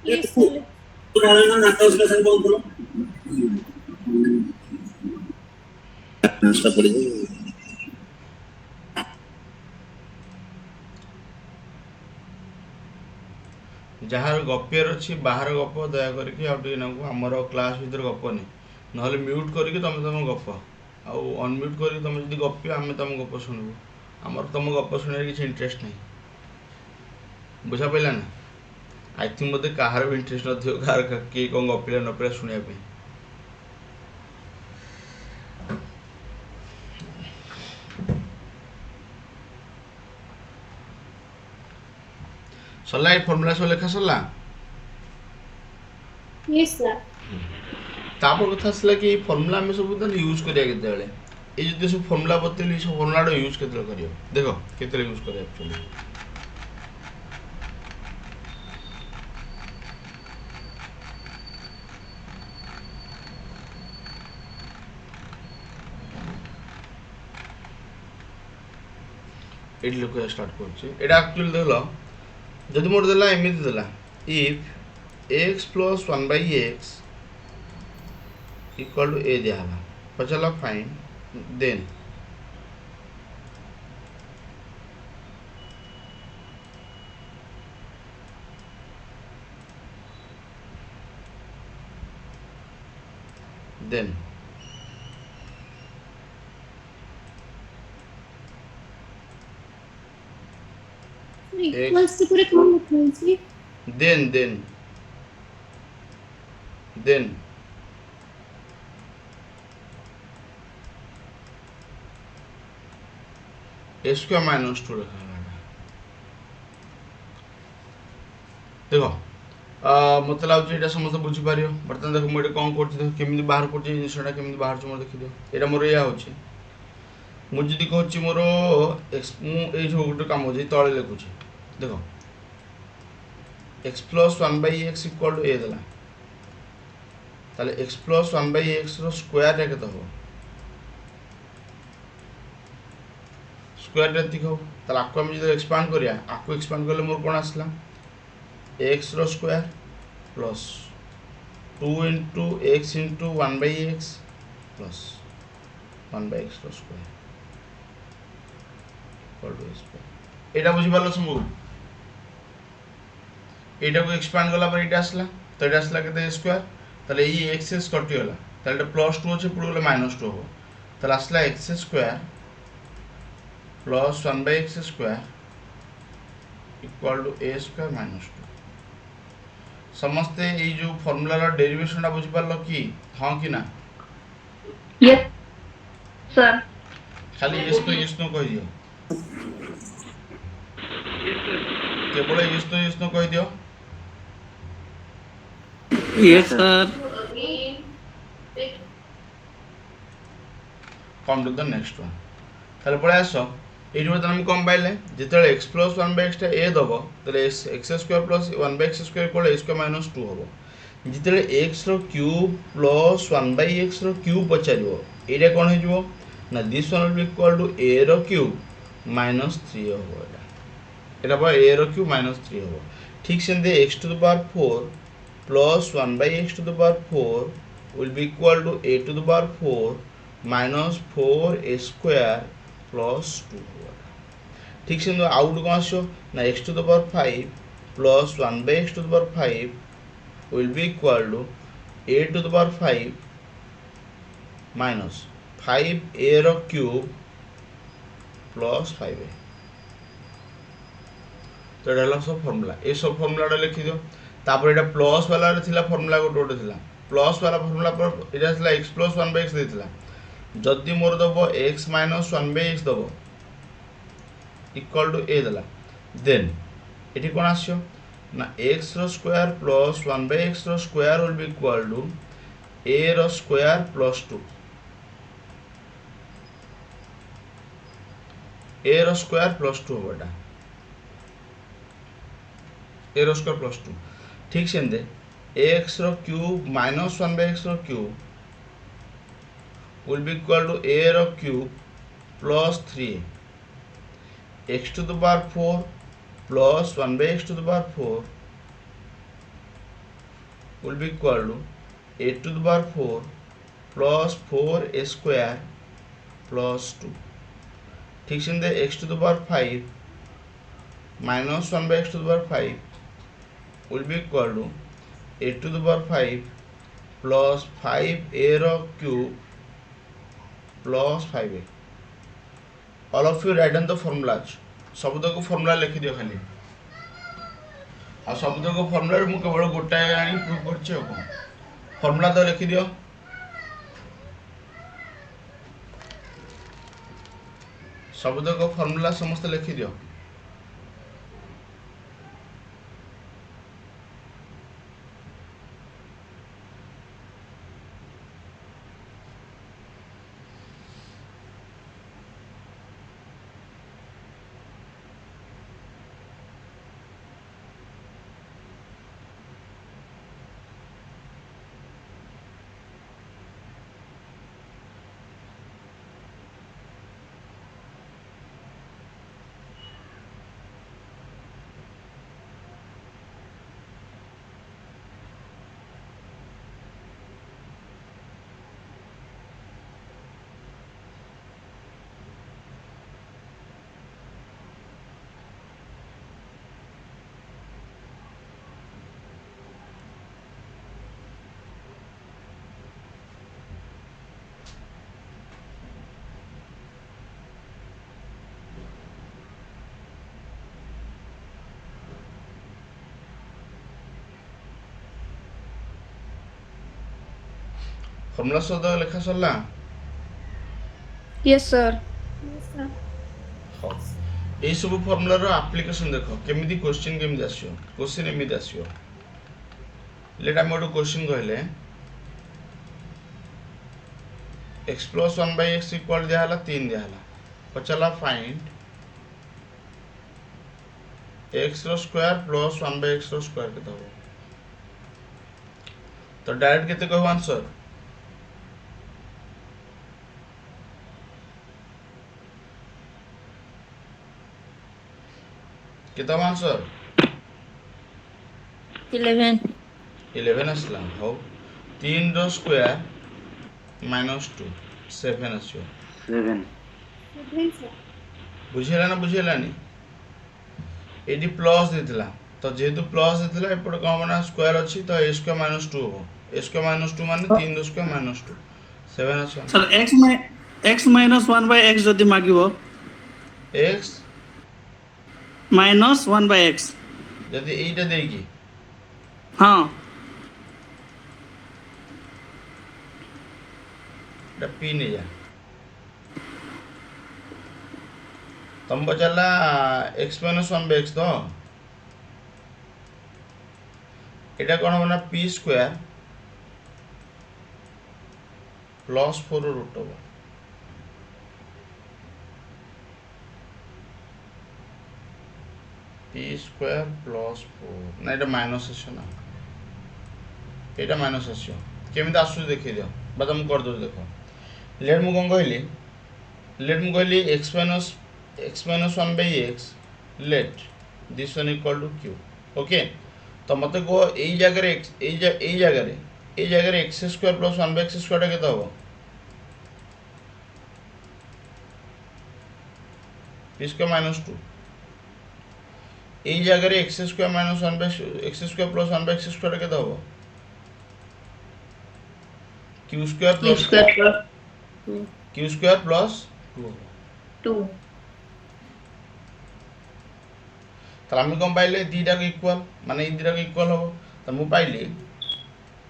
यस सर जहाँ गपियार अच्छी बाहर गप दया करके आमर क्लास भर गपनी ना म्यूट करके तुम तुम गप आउ अनम्यूट करके तुम जब गप आम तुम गप शुणु आमर तुम गप शुण किसी इंटरेस्ट नहीं बुझा पाला ना आई थिंक मत कहार भी इंटरेस्ट नथियो कहार किए कौन गपिला न पिला शुणा सरला ये फॉर्मूला सब लेखा सरला यस सर तापर कथा आसला कि फॉर्मूला आम सब यूज करिया केतेबेले ये जदि सब फॉर्मूला बतेली सब फॉर्मूला यूज केतेबेले करियो देखो केतेबेले यूज करिया एक्चुअली एट लिखा स्टार्ट कर एटा एक्चुअली देखलो जदि मोर देला एमिति देला if x plus 1 by x equal to a दिया पचला फाइन देन देन इक्वल्स से पूरे कौन लिखना है इसमें देन a स्क्वायर माइनस 2 रखा है देख मत लगुच ये समस्त बुझीपार बर्तमान देख मुझे कौन करमी बाहर कर जिनसा केमी बाहर मोर देखिए यहाँ मोर यह हो मुझे कहूँ मोर ये गोटे कम हो तले लिखुची देख x plus 1/x equal to a देला ताले एक्स प्लस 1/x स्क्वायर रे केते हो स्क्वायर रे ठीक हो ताले आको हम जो एक्सपांड करिया आको एक्सपांड करले मोर कोन आसला x रो square plus 2 into x into 1/x plus 1/x रो स्क्वायर इक्वल टू स्क्वायर एटा बुझी पालो समू एटा को एक्सपांड गला पर एटा आसला तो एटा आसला केते स्क्वायर ताले ई एक्स कटि गला ताले प्लस 2 अछि पुरो गला -2 हो ताले आसला x square plus 1/x square equal to a square -2 समस्ते ये जो फार्मूला रो डेरिवेशन बुझी पालो कि हां कि ना यस सर खाली यस नो कह दियो केवल यस नो कह दियो Yes, sir. Come to the next one ताले पळे आसो एइ जो हम कम पाइले जेतेले x + 1/x टा a दबो ताले x square plus 1/x square equal a square -2 होबो जेतेले x रो क्यूब प्लस 1/x रो क्यूब पचारिबो एटा कोन हे जबो ना this one will be equal to a रो क्यूब -3 होबो एटा बा a रो क्यूब -3 होबो ठीक सेंदे x to the power 4 plus 1/x to the power 4 will be equal to a to the power 4 minus 4a square plus 2 ठीक से out कौन आसो ना x to the power 5 plus 1/x to the power 5 will be equal to a to the power 5 minus 5a row cube plus 5a तो एटा सब formula ए सब formula लिखि दियो तापर एटा प्लस वाला रे थिला फार्मूला गोटे थिला प्लस वाला फार्मूला पर एटा थिला x + 1/x देथिला जदी मोर दबो x - 1/x दबो इक्वल टू a देला देन एठी कोन आछो ना x रो स्क्वायर प्लस 1/x रो square will be equal to a रो स्क्वायर प्लस 2 a रो स्क्वायर प्लस 2 होबा a रो स्क्वायर प्लस 2 ठीक से x रो क्यूब माइनस 1/x रो cube will be equal to a रो cube plus 3 x to the power 4 plus 1/x to the power 4 will be equal to a to the power 4 plus 4a square plus 2 ठीक से x to the power 5 minus 1/x to the power 5 will be equal to a to the power 5 plus 5a रो cube plus 5a all of you write down the formulas शब्द को formula लिखि दियो खाली आ शब्द को फॉर्मूला रे मु केवल गोटाए आनी प्रूव करछि ओ कोन फॉर्मूला तो लिखि दियो शब्द को फॉर्मूला समस्त लिखि दियो फॉर्मूला शब्द लेखा सरला यस सर हाँ এই সব ফর্মুলার আপ্লিকেশন দেখো কেমিতি কোশ্চিন কেমিতি আসিও কোশ্চিন এমিতি আসিও লেট আমি গোটে কোশ্চিন কহিলে x plus 1 by x equal दिया 3 दिया पचला फाइंड x रो स्क्वायर प्लस 1 by x रो स्क्वायर केते हो तो डायरेक्ट केते कहू आंसर केते हो आंसर 11 असला हो 3 रो स्क्वायर -2 7 आसियो 7 बुझेला ना बुझेलानी एडी प्लस देथिला तो जेहेतु प्लस देथिला एपड कोन बना स्क्वायर अछि तो a स्क्वायर माइनस 2 हो a स्क्वायर माइनस 2 माने 3 रो square minus 2 7 आसियो sir x minus 1 by x যদি মাগিব x minus 1 by x যদি এইটা দেই কি हाँ এটা p নে যা तम बचला x minus 1 by x तो এটা কোন বনা p স্কয়ার প্লাস 4 রুট হবে p স্কয়ার প্লাস 4 না এটা মাইনাস আছে না এটা মাইনাস আছে কেমিতি আসু দেখাই দিও বাদাম কর দো দেখো লেট মু কোন কইলি x minus 1 by x let this one equal to q okay तो मते को এই জায়গায় x এই জায়গায় x square plus 1 by x স্কয়ারটা কত হবে p স্কয়ার মাইনাস 2 এই জায়গায় x square minus 1 by x square plus 1 by x স্কয়ারটা কত হবে q square plus q square plus 2 2 তাহলে আমি কম পাইলে দুইটা ইকুয়াল মানে এই দুইটা ইকুয়াল হবে তাহলে মু পাইলি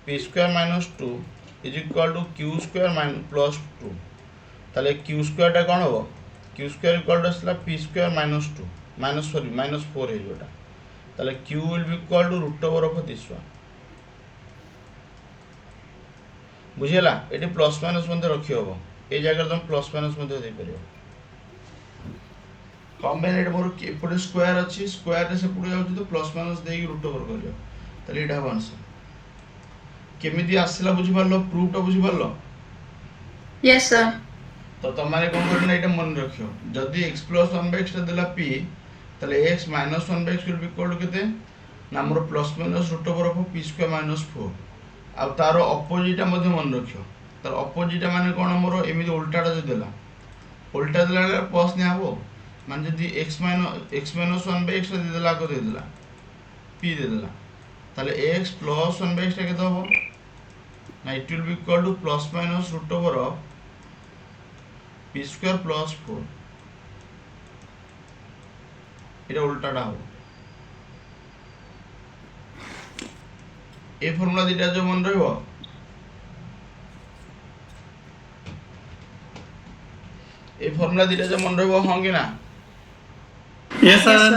p square minus 2 is equal to q square minus plus 2 তাহলে q স্কয়ারটা কোন হবে q স্কয়ার ইকুয়াল টু আসলে p স্কয়ার মাইনাস 2 মাইনাস 4 হই ওটা তাহলে q will be equal to root over of this one বুঝিলা এটি প্লাস মাইনাস মধ্যে রাখি হবে এই জায়গায় তুমি প্লাস মাইনাস মধ্যে দেই পারিও कॉम्बिनेट मोर एपटे स्क्वायर अछि स्क्वायर रे से पुडे जाउछि तो प्लस माइनस देई रूट ओवर करियो तले एटा हबो आंसर केमिति आसिला बुझि परलो प्रूफ टा बुझि परलो यस सर तो तमारे कोन करना एटा मन रखियो जदी x + 1 x टा देला p तले x - 1 x will be equal to केते ना मोर plus minus root over of p square minus 4 अब तारो अपोजिट मध्ये मन रखियो तार अपोजिट माने कोन मोर एमिति उल्टाटा जे देला उल्टा देला प्लस ने आबो मान जदि x minus 1 by x दे देला को दे देला p दे देला ताले x plus 1 by x टा केतो हो ना it will be equal to plus minus root over of p square plus 4 এটা উল্টাটা হবে এই ফর্মুলা দিটা যে মনে রইব এই ফর্মুলা দিটা যে মনে রইব হং কি না यस सर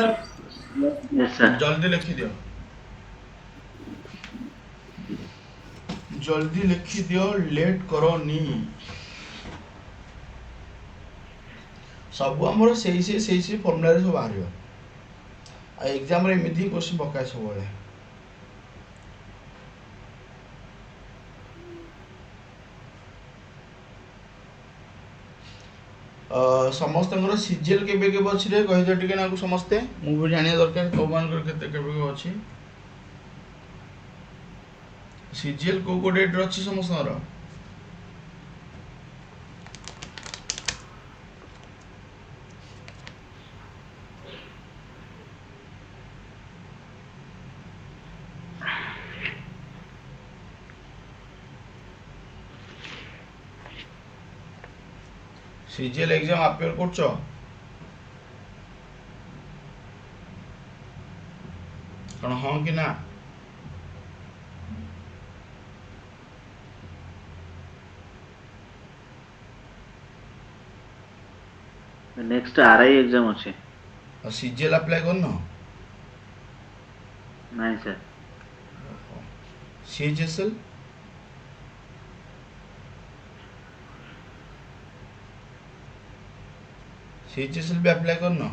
यस सर जल्दी लिखी दियो लेट करो नी सब हमर सही फॉर्मूला रे सब बाहरियो आ एग्जाम रे एमिति क्वेश्चन पकाय सब बळे समस्त सीजीएल केबे केबे अछि रे कहि दे टिके ना समस्ते मु भी जानिया दरकार कोमान कर केते केबे अछि सीजीएल को डेट अछि समस्त रो सीजीएल एग्जाम अपेयर करछो कोन हां कि ना नेक्स्ट आरआई एग्जाम अछि ଆଉ ସିଜିଏଲ୍ ଆପ୍ଲାଏ କରିନ? ନାଇଁ ସାର୍। ସିଏଚଏସ୍ଏଲ୍? ସିଏଚଏସ୍ଏଲ୍ ବି ଆପ୍ଲାଏ କରିନ?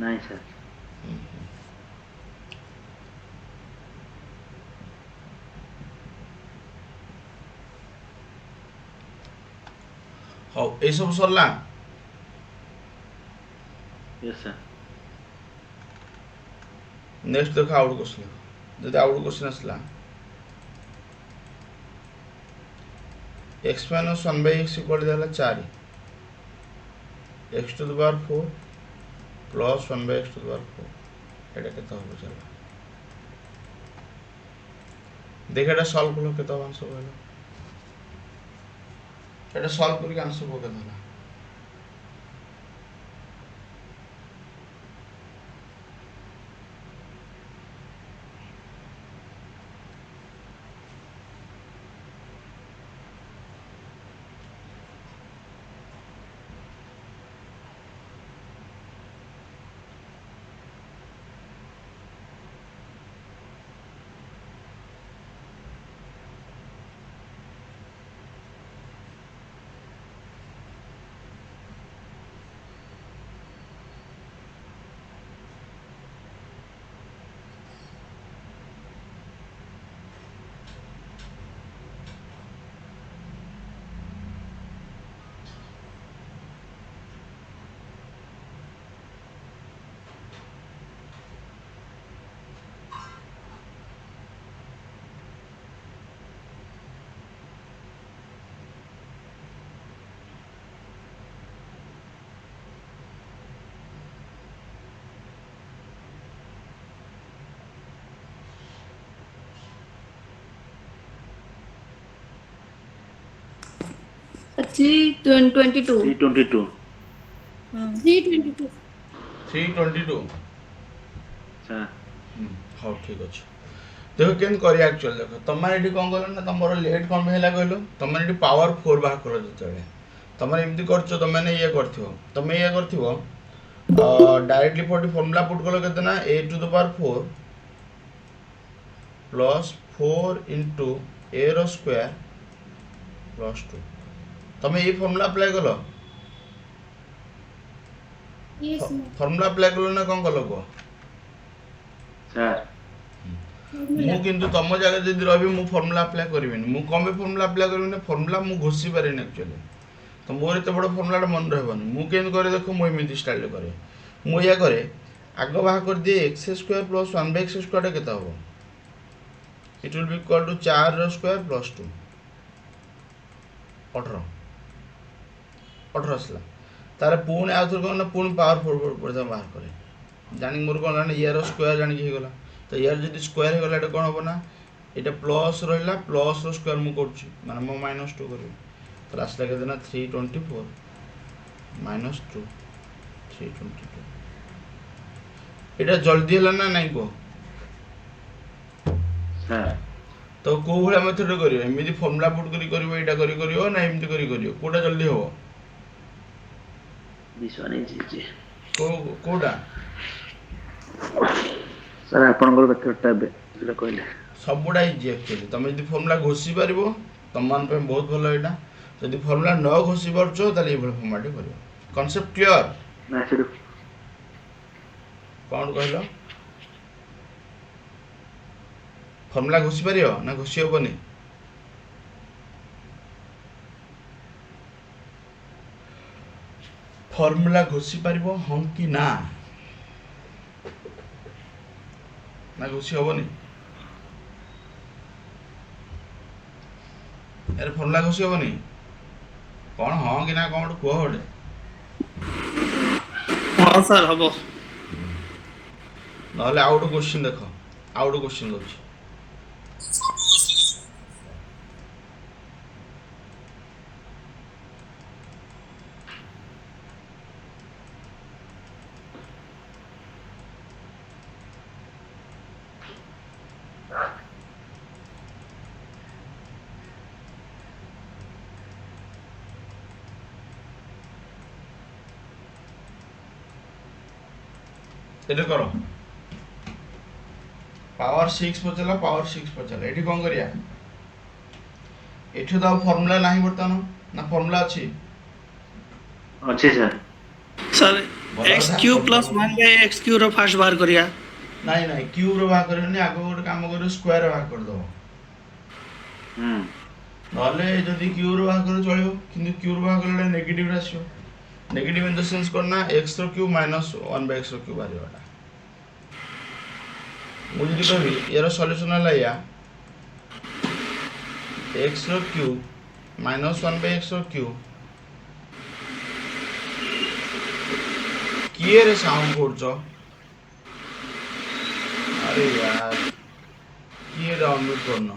ନାଇଁ ସାର୍। ହଉ ଏଇସବୁ ସରିଲା। Yes sir. ନେକ୍ସଟ ଦେଖ ଆଉ ଗୋଟେ କ୍ୱେଶ୍ଚନ୍ ଦେଖ। ଯଦି ଆଉ ଗୋଟେ କ୍ୱେଶ୍ଚନ୍ ଆସିଲା x ମାଇନସ୍ 1/x ଇକ୍ୱାଲ୍ ହେଲା 4 x to the power 4 plus 1/x to the power 4 ଏଇଟା କେତେ ହେବ? ଚାଲ ଦେଖ ଏଇଟା ସଲ୍ଭ କଲ କେତେ ହେବ ଆନ୍ସର କହିଲ? ଏଇଟା ସଲ୍ଭ କରିକି ଆନ୍ସର କେତେ ହେଲା? Actually, 22. 322 322 322 ସାର୍। ହଉ ଠିକ୍ ଅଛି। ଦେଖ କେମିତି କରିବା ଆକ୍ଚୁଆଲି ଦେଖ ତମେ ଏଠି କ'ଣ କଲ ନା ତମର ଲେଟ୍ କ'ଣ ପାଇଁ ହେଲା କହିଲ? ତମେ ଏଠି ପାୱାର 4 ବାହାର କଲ ଯେତେବେଳେ ତମେ ଏମିତି କରିଛ ତମେ ଇଏ କରିଥିବ ଡାଇରେକ୍ଟଲି ଫର୍ଟି ଫର୍ମୁଲା ପୁଟ୍ କଲ କେତେ ନା a to the power 4 plus 4 into a ର ସ୍କୋୟାର ପ୍ଲସ୍ 2 ତମେ ଏଇ ଫର୍ମୁଲା ଆପ୍ଲାଏ କଲ? yes ma'am ଫର୍ମୁଲା ଆପ୍ଲାଏ କଲ ନା କ'ଣ କଲ କୁହ? ସାର୍ ମୁଁ କିନ୍ତୁ ତମ ଜାଗାରେ ଯଦି ରହିବି ମୁଁ ଫର୍ମୁଲା ଆପ୍ଲାଏ କରିବିନି। ମୁଁ କ'ଣ ପାଇଁ ଫର୍ମୁଲା ଆପ୍ଲାଏ କରିବିନି? ଫର୍ମୁଲା ମୁଁ ଘୋଷି ପାରିନି ଆକ୍ଚୁଆଲି। ତ ମୋର ଏତେ ବଡ଼ ଫର୍ମୁଲାଟା ମନେ ରହିବନି। ମୁଁ କେମିତି କରେ ଦେଖ ମୁଁ ଏମିତି ଷ୍ଟାଇଲ୍ରେ କରେ। ମୁଁ ଏଇଆ କରେ ଆଗ ବାହାର କରିଦିଏ x ସ୍କୋୟାର ପ୍ଲସ୍ 1/x ସ୍କୋୟାରଟା କେତେ ହେବ? It will be equal to 4 ର ସ୍କୋୟାର ପ୍ଲସ୍ 2 18 ଆସିଲା। ତାର ପୁଣି ଆଉ ଥରେ କ'ଣ ନା ପୁଣି ପାୱାର 4 ପର୍ଯ୍ୟନ୍ତ ବାହାର କରେ। ଜାଣିକି ମୋର କ'ଣ ହେଲା ନା ୟାର ସ୍କୋୟାର ଜାଣିକି ହେଇଗଲା। ତ ୟାର ଯଦି ସ୍କୋୟାର ହେଇଗଲା ଏଇଟା କ'ଣ ହେବ ନା ଏଇଟା ପ୍ଲସ୍ ରହିଲା ପ୍ଲସ୍ର ସ୍କୋୟାର ମୁଁ କରୁଛି ମାନେ ମୁଁ -2 କରିବି। ତାହେଲେ ଆସିଲା କେତେ ନା 324 -2 322। ଏଇଟା ଜଲ୍ଦି ହେଲା ନା ନାଇଁ କୁହ? ସାର୍ ତ କେଉଁ ଭଳିଆ ମେଥଡ଼ରେ କରିବ? ଏମିତି ଫର୍ମୁଲା ପୁଟ୍ କରି କରିବ ଏଇଟା କରିବ ନା ଏମିତି କରିବ? କେଉଁଟା ଜଲ୍ଦି ହେବ? This one is easy. କେଉଁଟା? ସାର୍ ଆପଣଙ୍କର ମେଥଡ଼ଟା ଏବେ ଯେଉଁଟା କହିଲେ ସବୁଟା ଇଜି ଆକ୍ଚୁଆଲି। ତମେ ଯଦି ଫର୍ମୁଲା ଘୋଷି ପାରିବ ତମମାନଙ୍କ ପାଇଁ ବହୁତ ଭଲ ଏଇଟା। ଯଦି ଫର୍ମୁଲା ନ ଘୋଷି ପାରୁଛ ତାହେଲେ ଏଇଭଳି ଫର୍ମୁଲାଟି କରିବ। Concept clear? ନା ସେଠୁ କ'ଣ କହିଲ? ଫର୍ମୁଲା ଘୋଷି ପାରିବ ନା ଘୋଷି ହେବନି? ଫର୍ମୁଲା ଘୋଷି ପାରିବ ହଁ କି ନା? ନା ଘୋଷି ହେବନି? ଆରେ ଫର୍ମୁଲା ଘୋଷି ହେବନି? କ'ଣ ହଁ କି ନା କ'ଣ ଗୋଟେ କୁହ ଗୋଟେ? ହଁ ସାର୍ ହବ। ନହେଲେ ଆଉ ଗୋଟେ କ୍ୱେଶ୍ଚିନ୍ ଦେଖ। ଆଉ ଗୋଟେ କ୍ୱେଶ୍ଚିନ୍ ଦେଉଛି। एटे कर पावर 6 पचला पावर 6 पचला एठी कौन करिया एठी तो फॉर्मूला नहीं बर्तमान ना फॉर्मूला अच्छी अच्छे sir sir x Q plus 1/x³ रो फास्ट बाहर करिया नहीं नहीं क्यूब रो बाहर करनी आगो गोटे काम करियो स्क्वायर बाहर कर दो नले जदि क्यूब रो बाहर कर चलियो किंतु क्यूब बाहर करले negative आसियो negative in the sense करना x रो क्यूब माइनस 1/x रो क्यूब बाहर मुझे कहबी यार सॉल्यूशन है या x रो क्यूब माइनस 1/x रो क्यूब किए रे साउंड करछो अरे यार किए डाउनलोड करना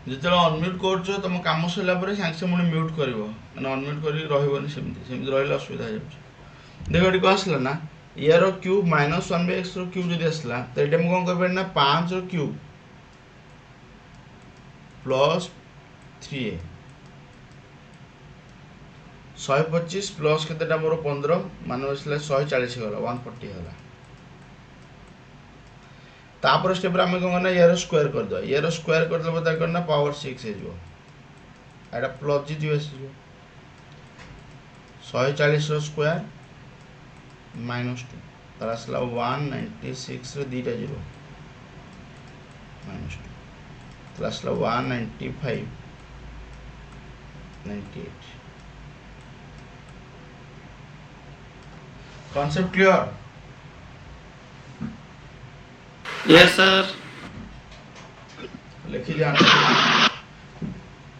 जिते अनम्यूट कर तुम कम सरला सागे सागे म्यूट कर मैंने अनम्यूट कर रही असुविधा हो देख ये कौन आसला ना यार क्यूब माइनस 1/x रो क्यूब जब आसला तो ये मुझे कौन कर ना 5 रो क्यूब प्लस 3a 125 प्लस के मोर 15 मान 140 गला 140 गला तापर स्टेप रे हमें कौन करना यार स्क्वायर कर दो यार स्क्वायर कर दे बता करना पावर 6 है जो एटा प्लस जी जो 140 रो स्क्वायर माइनस 2 तर आसला 196 रे दीटा जीरो माइनस 2 तर आसला 195 98 कॉन्सेप्ट क्लियर यस सर लिखी दे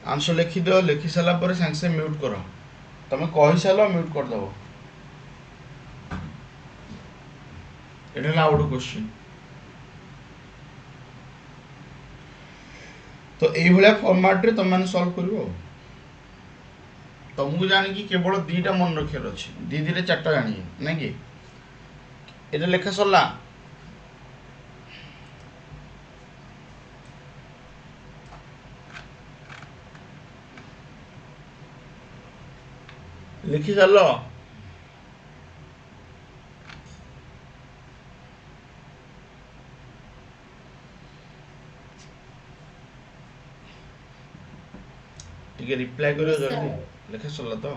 आंसर लिखी दो लिखि सारा पर सागे सागे म्यूट कर तुम कही सार म्यूट कर दो ये गोटे क्वेश्चन तो ये फॉर्मेट रे तुम सॉल्व कर तुमको जानी कि केवल दीटा मन रखार अच्छे दी चार्टा जानी ना कि ये लेखा सरला लिखि सार टिके रिप्लाई करियो जल्दी लिखा सरला तो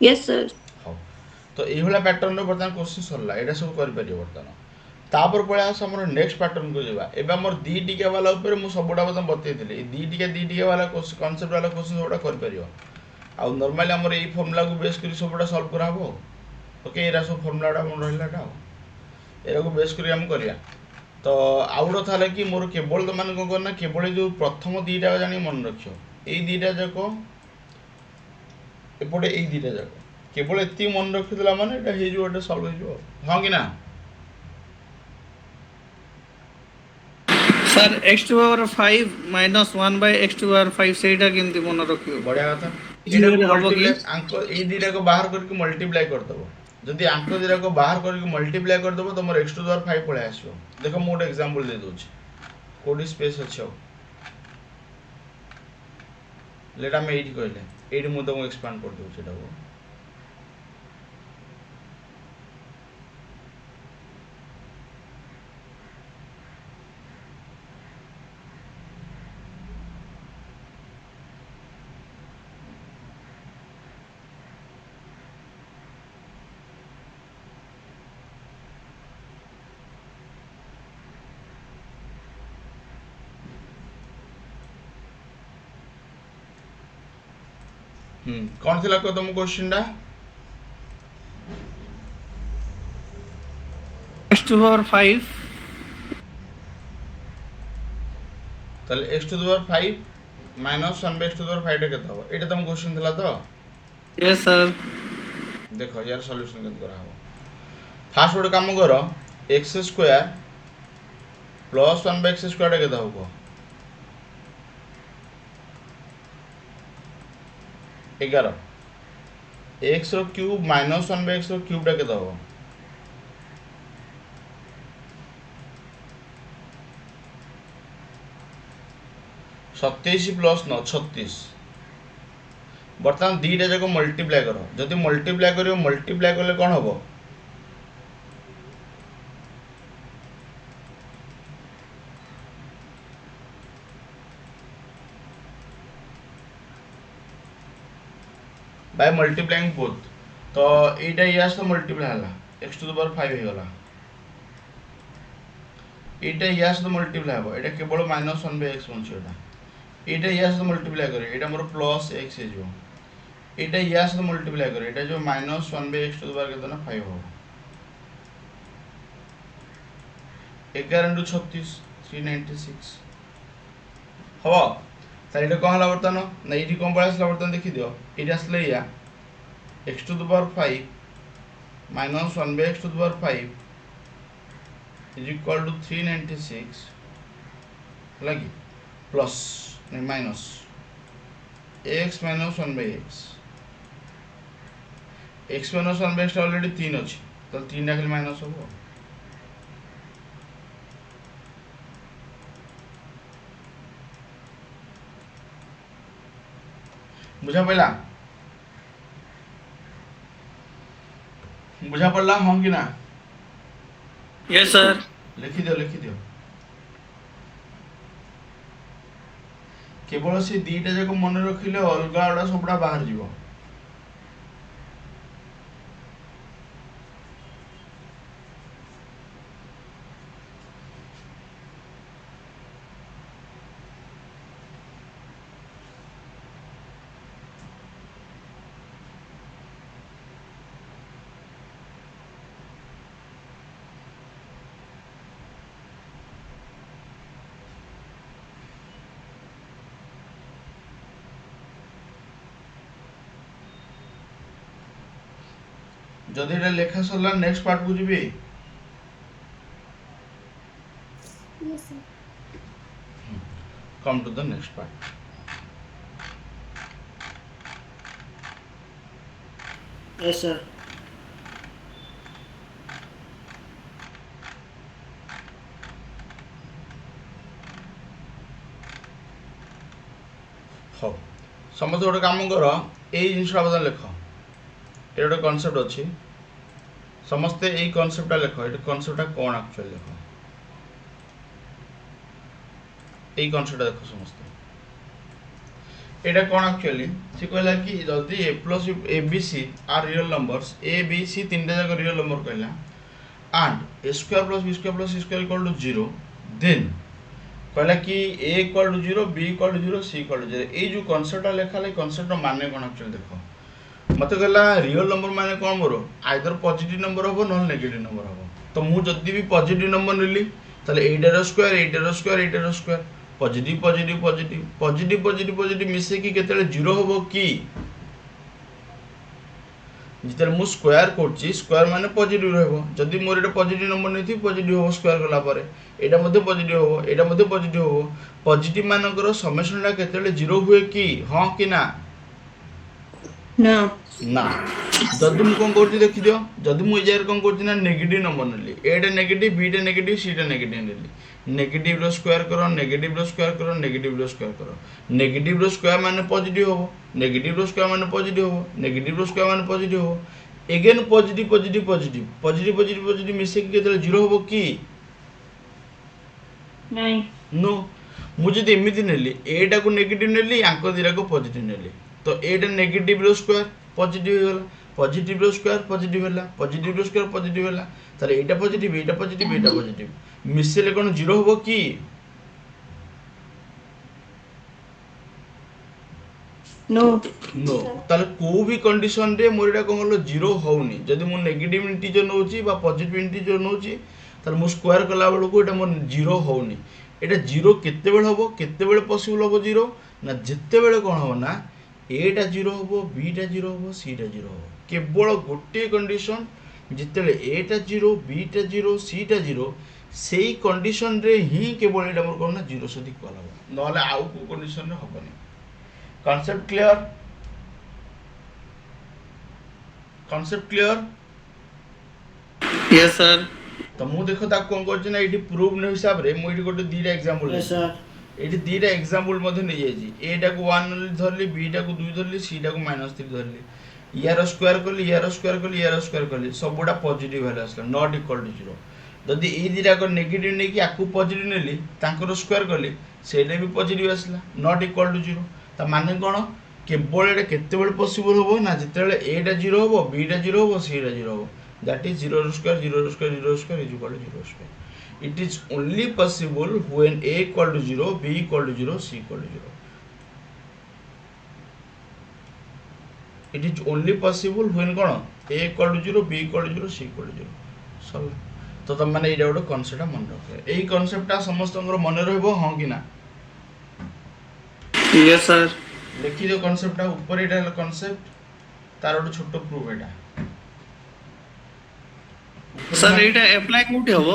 यस सर हाँ तो ये पैटर्न रो बर्तमान क्वेश्चन सरला एटा सब कर परियो बर्तमान तापर पळे आस हमर नेक्स्ट पैटर्न को जेबा एबे हमर दी टिके वाला ऊपर मु सबडा बतम बतै दिले ए दी टिके वाला कांसेप्ट वाला क्वेश्चन सबडा कर परियो आ नॉर्मली हमर ए फार्मूला को बेस करी सबडा सॉल्व करा हो ओके एरा सब फार्मूलाटा मन रहिलाटा एरा को बेस करी हम करिया तो आउडो थाले कि मोर केवल तो मान को करना केवल जो प्रथम दीटा जानी मन रखियो ए दीटा जाको एपटे ए दीटा जाको केवल एति मन रखिदला माने एटा हे जो एटा सॉल्व हो जो हां कि ना सर x⁵ माइनस 1/x⁵ सेटा केमती मन रखियो बढ़िया कथा ये हबो कि अंक ए दीटा को बाहर करके मल्टीप्लाई कर दबो जदि अंक दीटा को बाहर करके मल्टीप्लाई कर दबो तो मोर x⁵ पळे आसो देखो मो एक एग्जांपल दे दोछ कोडी स्पेस अच्छो लेटा में 8 कहले 8 मु तुमको एक्सपांड कर दो सेटा को कौन थिला को तुम क्वेश्चन डा x⁵ ताले x⁵ माइनस 1/x⁵ टा केता हो एटा तुम क्वेश्चन थिला तो यस सर देखो यार सॉल्यूशन केत करा हो फास्ट गोटे काम करो x² प्लस 1/x² टा केता हो 11 x रो क्यूब माइनस 1/x रो क्यूब टा केता हो 27 प्लस 9 36 बर्तमान दीटा जाक मल्टीप्लाई कर जदि मल्टीप्लाई कर मल्टीप्लाई कले कौन हम बाय मल्टीप्लाइंग बोथ तो एटा यास तो मल्टीप्लाई हला x टू द पावर 5 हे गला एटा यास तो मल्टीप्लाई हो एटा केवल -1/x बंच एटा यास तो मल्टीप्लाई करे एटा मोर प्लस x हे जो एटा यास तो मल्टीप्लाई करे एटा जो -1/x टू द पावर केतना 5 हो 11 * 36 396 हो तार एटा कौन हला बर्तन ना एटी कौन पळासला बर्तन देखि दियो एटा आसले या x to the power 5 -1/x to the power 5 is equal to 396 लगी प्लस नहीं minus x minus 1/x x minus 1/x already 3 अछि तो 3 टा खाली माइनस हो बुझा पड़ला हम कि ना यस सर लिखि दियो केवल से दीटा जाक मन रखिले अलगा अलगा सबटा बाहर जीवो जदि एटा लेखा सरला नेक्स्ट पार्ट को GB Yes, sir. come to the next part yes sir हो समस्त गोटे काम कर ए जिनसा बदल लेख ये गोटे कनसेप्ट अच्छी समस्ते यही कनसेप्टा लेख ये कनसेप्टा कौन एक्चुअली लेख यही कनसेप्टा देख समस्ते एटा कौन एक्चुअली सी कहला कि जदि a plus abc are real numbers a b c तीनटा जाक रियल नंबर कहला and a square plus b square plus c square equal to 0 then कहला कि a equal to 0 b equal to 0 c equal to 0 ए जो concept लेखा ले concept माने कोन actually देखो मते कहला रियल नंबर माने कोन मोर आइदर पॉजिटिव नंबर हो नॉन नेगेटिव नंबर हो तो मु जदी भी पॉजिटिव नंबर नेली ताले 8 रो square positive positive positive positive positive positive मिसे कि केतले 0 होबो कि जितले मु स्क्वायर करछि स्क्वायर माने पॉजिटिव रहबो जदी मोर एटा पॉजिटिव नंबर नेथि पॉजिटिव हो स्क्वायर कला पारे एटा मध्ये पॉजिटिव हो एटा मध्ये पॉजिटिव हो पॉजिटिव मानकर समेशन ला केतले 0 हुए कि हां कि ना No. ना जदि मु कोन करछि देखि दियो जदि मु इजार कोन करछि ना नेगेटिव नंबर नेली एटा नेगेटिव बीटा नेगेटिव सीटा नेगेटिव नेली नेगेटिव रो स्क्वायर करो नेगेटिव रो स्क्वायर करो नेगेटिव रो स्क्वायर करो नेगेटिव रो स्क्वायर माने पॉजिटिव हो नेगेटिव रो स्क्वायर माने पॉजिटिव हो नेगेटिव रो स्क्वायर माने पॉजिटिव हो again positive positive positive positive positive positive मिसे कि केतले 0 होबो कि नहीं. नो मु जदि एमिति नेली एटा को नेगेटिव नेली आंको दिरा को पॉजिटिव नेली तो एटा नेगेटिव रो स्क्वायर पॉजिटिव होला पॉजिटिव रो स्क्वायर पॉजिटिव होला पॉजिटिव रो स्क्वायर पॉजिटिव होला ताले एटा पॉजिटिव एटा पॉजिटिव एटा पॉजिटिव मिसले कोन 0 होबो कि No. नो ताले को भी कंडीशन रे मोर एटा कोन 0 होउनी जदी मु नेगेटिव इंटीजर नोची बा पॉजिटिव इंटीजर नोची ताले मु स्क्वायर कला बेल को एटा मोर 0 होउनी एटा 0 केते बेल होबो केते बेल पॉसिबल होबो 0 ना जेते बेल कोन होबो ना एटा 0 होबो बीटा 0 होबो सीटा 0 होबो केवल गोटे कंडीशन जितेले एटा 0 बीटा 0 सीटा 0 सेही कंडीशन रे ही केवल एटा मोर कोन ना 0 सहित इक्वल होबो नहले आउ को कंडीशन रे होबनी कॉन्सेप्ट क्लियर यस सर तो मु देखो ता कोन करछ ना एठी प्रूफ न हिसाब रे मु एठी गोटे दीटा एग्जांपल यस सर ଏଠି ଦୁଇଟା ଏକ୍ଜାମ୍ପଲ୍ ମଧ୍ୟ ନେଇଯାଇଛି। ଏଟାକୁ 1 ଧରିଲି, ବିଟାକୁ 2 ଧରିଲି, ସିଟାକୁ -3 ଧରିଲି। ୟାର ସ୍କୋୟାର କଲି, ୟାର ସ୍କୋୟାର କଲି, ୟାର ସ୍କୋୟାର କଲି, ସବୁଟା ପଜିଟିଭ୍ ଭ୍ୟାଲୁ ଆସିଲା, ନଟ୍ ଇକ୍ୱାଲ୍ ଟୁ 0। ଯଦି ଏଇ ଦୁଇଟାକ ନେଗେଟିଭ୍ ନେଇକି ଆକୁ ପଜିଟିଭ୍ ନେଲି, ତାଙ୍କର ସ୍କୋୟାର କଲି, ସେଇଟା ବି ପଜିଟିଭ୍ ଆସିଲା, ନଟ୍ ଇକ୍ୱାଲ୍ ଟୁ 0। ତା ମାନେ କ'ଣ? କେବଳ ଏଇଟା କେତେବେଳେ ପସିବଲ୍ ହେବ ନା ଯେତେବେଳେ ଏଟା 0 ହେବ, ବିଟା 0 ହେବ, ସିଟା 0 ହେବ। That is 0 square 0 square 0 square is equal to 0 square. It is only possible when a equal to 0, b equal to 0, c equal to 0. It is only possible when କ'ଣ? a equal to 0, b equal to 0, c equal to 0. ସରିଲା। ତ ତମମାନେ ଏଇଟା ଗୋଟେ କନସେପ୍ଟଟା ମନେ ରଖିବ। ଏଇ କନସେପ୍ଟଟା ସମସ୍ତଙ୍କର ମନେ ରହିବ, ହଁ କି ନା? Yes sir. ଲେଖିଦିଅ କନସେପ୍ଟଟା ଉପରେ। ଏଇଟା ହେଲା କନସେପ୍ଟ, ତାର ଗୋଟେ ଛୋଟ ପ୍ରୁଫ୍ ଏଇଟା। Sir ଏଇଟା apply କୋଉଠି ହବ?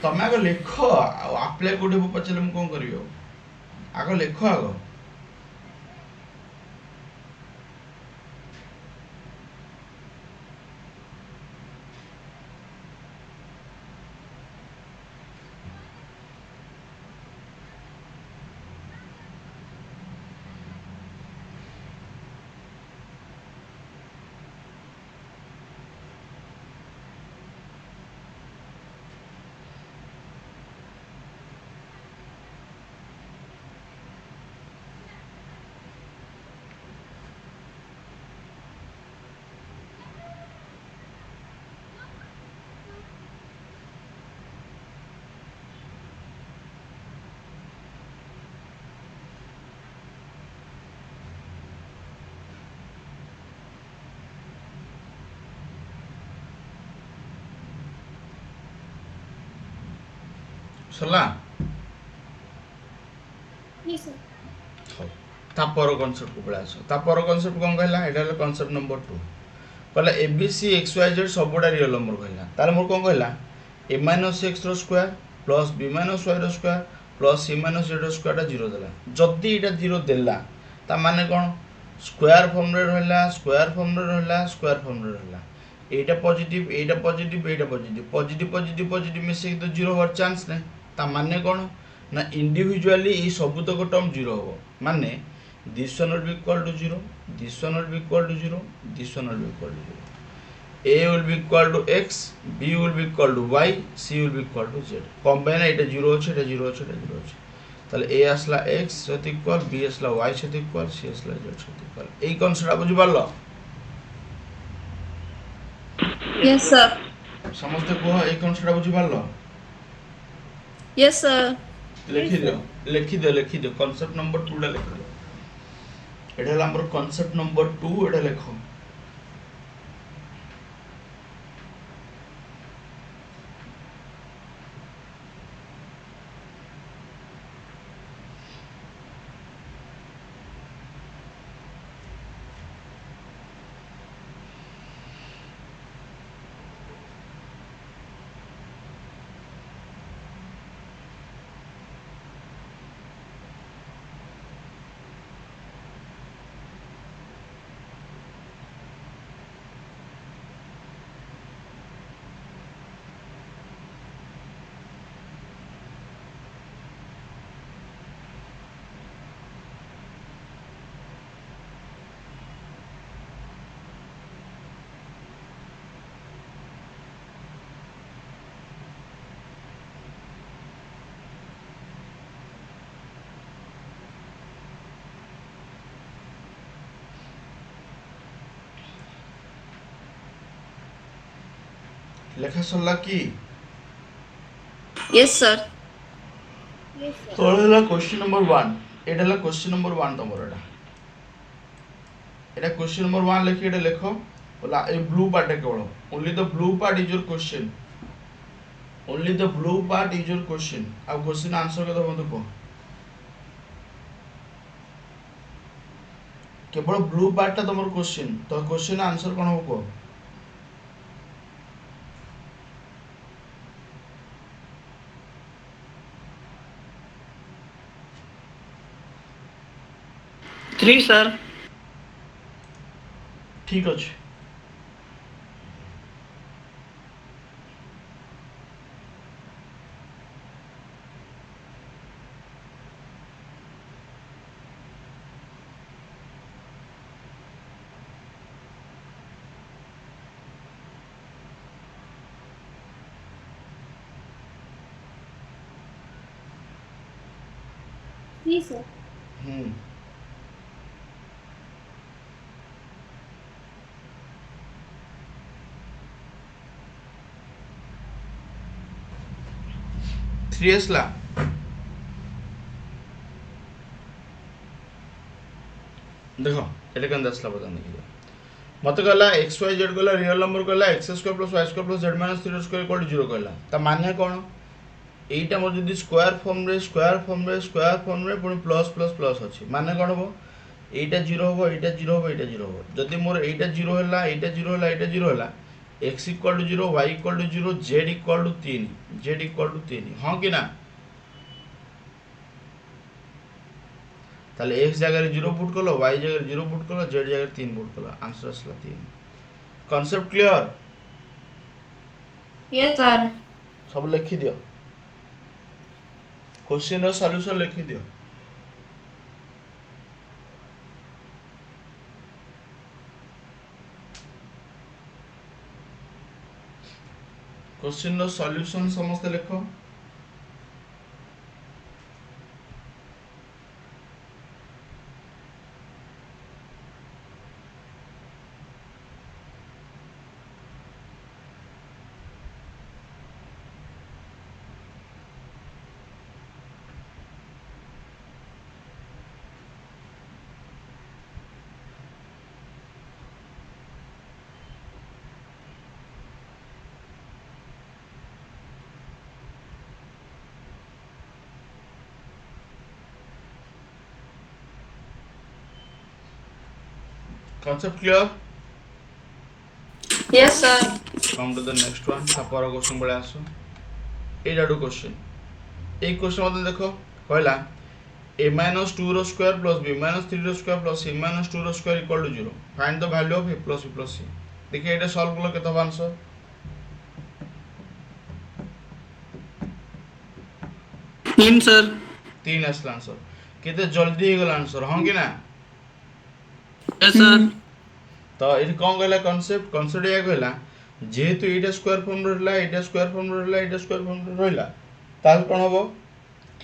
ତମେ ଆଗ ଲେଖ, ଆଉ ଆପ୍ଲାଏ କୋଉଠି ହେବ ପଚାରିଲେ ମୁଁ କ'ଣ କରିବି? ଆଉ ଆଗ ଲେଖ ଆଗ। ସରିଲା। Yes, sir. ହଉ, ତା ପର କନସେପ୍ଟକୁ ପଳେଇ ଆସ। ତା ପର କନସେପ୍ଟ କ'ଣ କହିଲା? ଏଇଟା ହେଲା କନସେପ୍ଟ ନମ୍ବର 2। କହିଲା A B C X Y Z ସବୁଟା ରିଅଲ୍ ନମ୍ବର କହିଲା। ତାହେଲେ ମୋର କ'ଣ କହିଲା? a ମାଇନସ୍ ଏକ୍ସର ସ୍କୋୟାର ପ୍ଲସ୍ b ମାଇନସ୍ ୱାଇର ସ୍କୋୟାର ପ୍ଲସ୍ c ମାଇନସ୍ ଜେଡ୍ର ସ୍କୋୟାରଟା 0 ଦେଲା। ଯଦି ଏଇଟା 0 ଦେଲା, ତା ମାନେ କ'ଣ? ସ୍କୋୟାର ଫର୍ମରେ ରହିଲା, ସ୍କୋୟାର ଫର୍ମରେ ରହିଲା, ସ୍କୋୟାର ଫର୍ମରେ ରହିଲା। এইটা পজিটিভ, এইটা পজিটিভ, এইটা পজিটিভ, পজিটিভ পজিটিভ পজিটিভ মিশিকি তো 0 হওয়ার চান্স নাই। তা মানে কোণ না ইন্ডিভিজুয়ালি এই সবুতক টর্ম 0 হব। মানে this one will be equal to 0, this one will be equal to 0, this one will be equal to 0. A will be equal to x, b will be equal to y, c will be equal to z. Combine এটা 0 আছে, এটা 0 আছে, এটা 0 আছে। তাহলে a আসলা x সাথে equal, b আসলা y সাথে ইকুয়াল, c আসলা z সাথে ইকুয়াল। এই কনসেপ্টটা বুঝি পারলো? Yes, sir. ସମସ୍ତେ କୁହ এই କନସେପ୍ଟଟା ବୁଝି ପାରଲ? Yes, sir. ଲେଖିଦିଅ କନସେପ୍ଟ ନମ୍ବର 2ଟା ଲେଖିଦିଅ। এটা হলো আমার কনসেপ্ট নম্বর 2, এটা লেখো। লেখা সরলা কি? Yes, sir. Yes, sir. তোর হলো কোশ্চেন নম্বর 1। এটা হলো কোশ্চেন নম্বর 1 তোমার। এটা কোশ্চেন নম্বর 1 লিখি এটা লেখো। বলা এই ব্লু পার্টটা কেবল only the blue part is your question, only the blue part is your question। ଆଉ কোশ্চেন আনসার কথা বন্ধু কো কেবল ব্লু পার্টটা তোমার কোশ্চেন। তো কোশ্চেন আনসার কোন হবে কো? Three sir. ঠিক আছে। जी सर। हम्म 3s ला देखो एटा केन दसला बता देखियो मत कहला एक्स वाई जेड कहला रियल नंबर कहला x square plus y square plus z minus 3 square equal to 0 कहला ता माने कोन एटा मोर जदी स्क्वायर फॉर्म रे पुनी प्लस प्लस प्लस अछि माने कोन हो एटा 0 हो एटा 0 हो एटा 0 हो जदी मोर एटा 0 होला एटा 0 होला एटा 0 होला x equal to 0 y equal to 0 z equal to 3 हां कि ना ताले x जगह 0 पुट कलो y जगह 0 पुट कलो z जगह 3 पुट कलो आंसर असला 3 कांसेप्ट क्लियर Yes, sir. सब लिखि दियो क्वेश्चन रो सॉल्यूशन लिखि दियो क्वेश्चन रो सॉल्यूशन समस्त लिखो concept clear Yes, sir. come to the next one तापर क्वेश्चन बळे आसो ए डाडू क्वेश्चन ए क्वेश्चन मत देखो कहला a minus 2 रो स्क्वायर प्लस b minus 3 रो स्क्वायर प्लस c minus 2 रो square equal to 0 find the value of a plus b plus c देखिए एटा सॉल्व करलो केतो आंसर 3 सर 3 असला आंसर केते जल्दी हो गेल आंसर हां कि ना यस सर तो ये कौन कहला कॉन्सेप्ट या कहला जेहेतु एटा स्क्वायर फॉर्म रहला एटा स्क्वायर फॉर्म रहला एटा स्क्वायर फॉर्म रहला ताल कोन हबो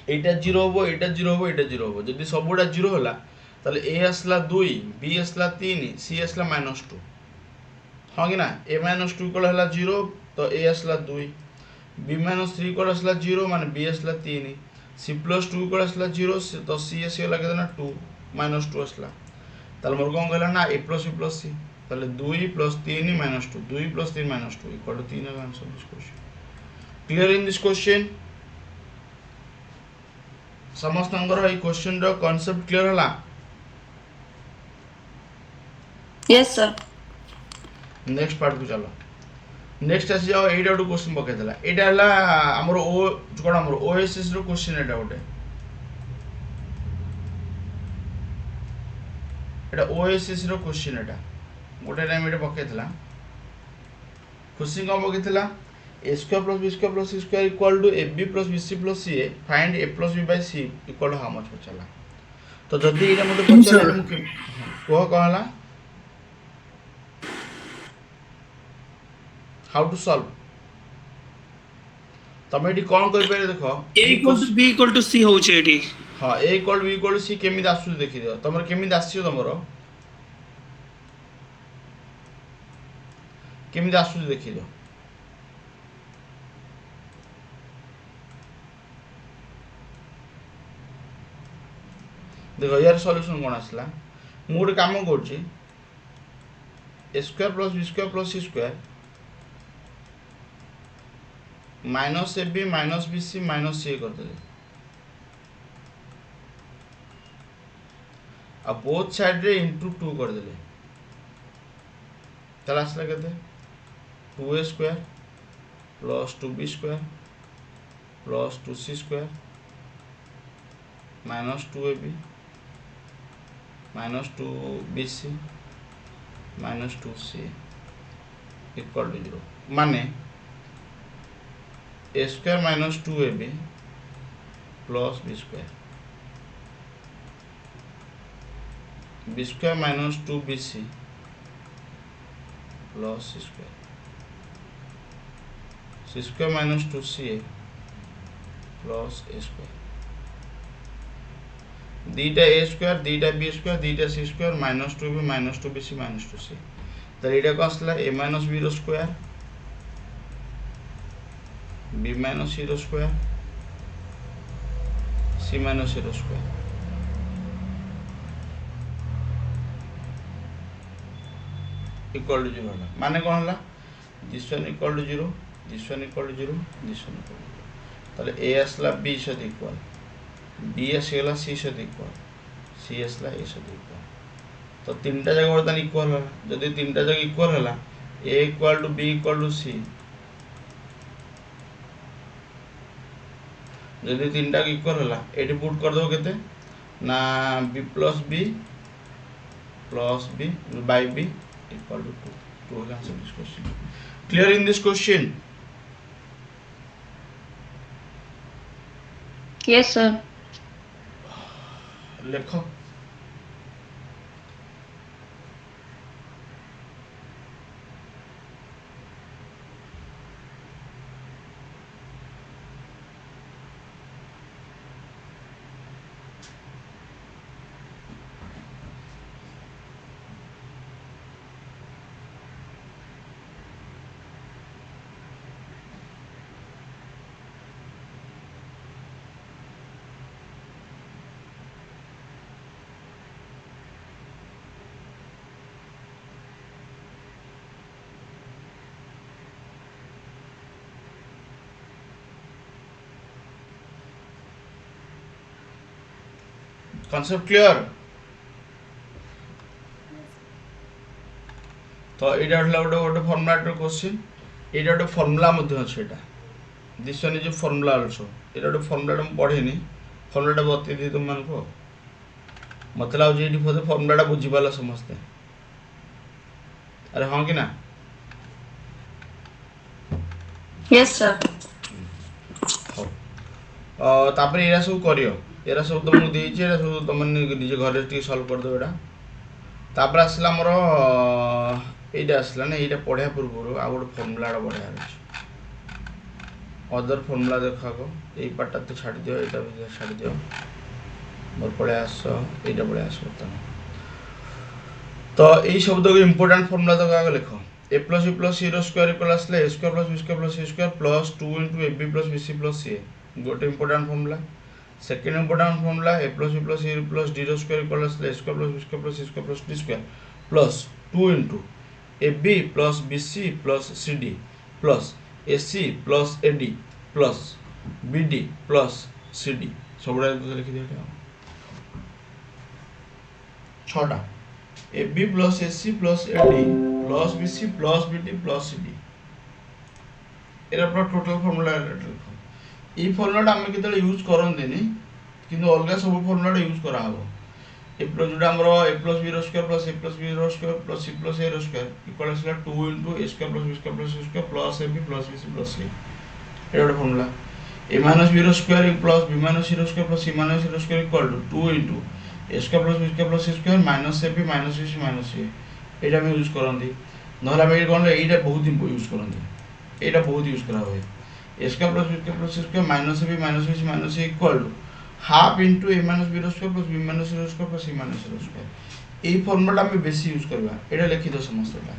एटा 0 हबो एटा 0 हबो एटा 0 हबो जदी सबुडा 0 होला ताले a असला 2 b असला 3 c असला -2 हां कि ना a -2 कोल हला 0 तो a असला 2 b -3 कोल असला 0 माने b असला 3 c + 2 कोल असला 0 तो c असला केतना 2 -2 असला ताले मोर कोन कहला ना a plus b plus c ताले 2 plus 3 minus 2 2 plus 3 minus 2 equal to 3 is answer this question clear in this question समस्त अंगर ए क्वेश्चन रो कांसेप्ट क्लियर होला Yes, sir. नेक्स्ट पार्ट को चलो नेक्स्ट आसी जाओ एटा डू क्वेश्चन पके देला एटा हला हमर ओ कोन हमर ओएसएस रो क्वेश्चन एटा ओटे एटा ओएसएस रो क्वेश्चन एटा गोटे टाइम एटा पके देला क्वेश्चन को पके देला a square plus b square plus c square equal to ab plus bc plus ca find a plus b by c equal to how much पचला तो जदी एटा मते पचला मु को कहला हाउ टू सॉल्व तमे एटी कोन कर पारे देखो a equal to b equal to c होचे एटी हां a equal b equal to c केमि आसु देखि दियो तमर केमि आसियो तमरो केमि आसु देखि दियो देखो यार सॉल्यूशन कोन आसला मु गोटे काम करछि a square plus b square plus c square minus ab minus bc minus c कर देले अब बोथ साइड रे इनटू 2 कर देले चला आसला केते 2a square plus 2b square plus 2c square minus 2ab minus 2bc minus 2c equal to 0 माने a square minus 2ab plus b square b square minus 2bc plus c square c square minus 2ca plus a square दुईटा A square दुईटा B square दुईटा C square minus 2b minus 2bc minus 2c তাহলে এটা কত আসলে a minus b square b minus c square c minus a square equal to 0 होला माने कोन होला this one equal to 0 this one equal to 0 this one equal to 0 তাহলে a আসলা b সাথে ইকুয়াল b আসলা c সাথে equal c আসলা a সাথে ইকুয়াল তো তিনটা জায়গা বর্তমান ইকুয়াল होला যদি তিনটা জায়গা ইকুয়াল होला a equal to b equal to c যদি তিনটা ইকুয়াল होला এটি পুট कर দেব কেতে না b plus b by b equal to 2 to answer this question. Clear in this question? Yes, sir. लिखो concept clear तो एटा हला गोटे फॉर्मूला क्वेश्चन एटा गोटे फॉर्मूला मध्ये अछि एटा this one is formula also एटा गोटे फॉर्मूला हम पढेनी फॉर्मूला बते दे तुम मानको मतलब जे एटी फॉर्मूला बुझी पाला समझते अरे हां कि ना Yes, sir. तापर एरा सब करियो एरा सब तुमको देइछे एरा सब तुम निजे घरे टी सॉल्व कर दो एटा तापर आसला हमर एटा आसला ना एटा पढिया पूर्व आ गोटे फॉर्मूला बढ़िया अछि अदर फॉर्मूला देखा को ए पार्ट तो छाड़ दियो एटा भी छाड़ दियो मोर पळे आसो एटा पळे आसो तो ए शब्द को इंपोर्टेंट फॉर्मूला तो का लिखो a plus b plus c square equal असले a square plus b square plus c square plus 2 into ab plus bc plus ca गोटे important formula second important formula a plus b plus c plus d square equal असले a square plus b square plus c square plus d square plus 2 into ab plus bc plus cd plus ac plus ad plus bd plus cd सबडा लिखि दिया छटा AB plus AC plus AD plus BC plus BD plus CD era पूरा total formula ए formula हम केतले use करंदिनी किंतु अलगा सब formula use करा हबो ए प्लस जोडा हमरो a plus b square plus a plus b square plus c plus a square equal असला 2 into a square plus b square plus c square plus ab plus bc plus c एरा formula a minus b square plus b minus c square plus c minus c square equal to 2 into a square plus b square plus c square minus ab minus bc minus c एटा हम use करंदी नहला हम कोन एटा बहुत use करंदी एटा बहुत use करा होय a square plus b square plus c square minus ab minus bc minus c equal to half into a minus b square plus b minus c square plus c minus c square ए formula हम बेसी use करबा एटा लिखि दो समस्तटा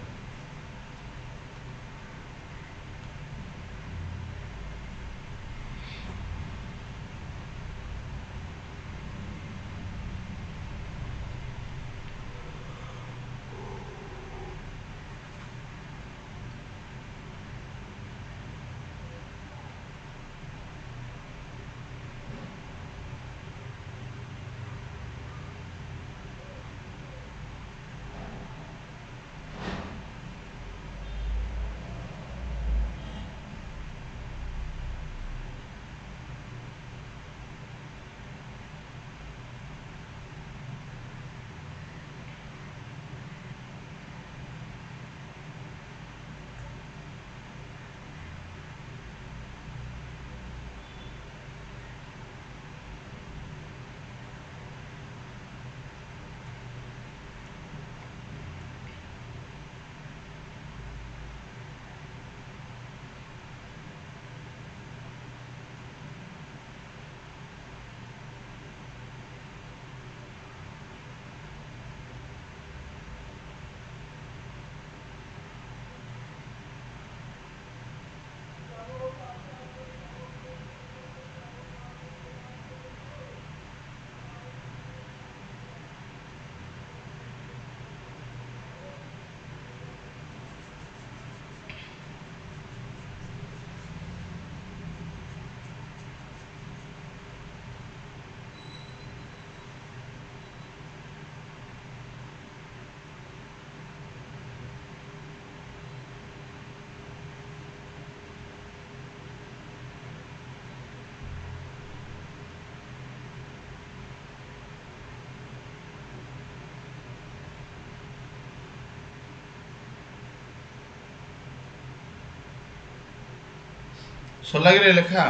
ସଲାଗିରେ ଲେଖା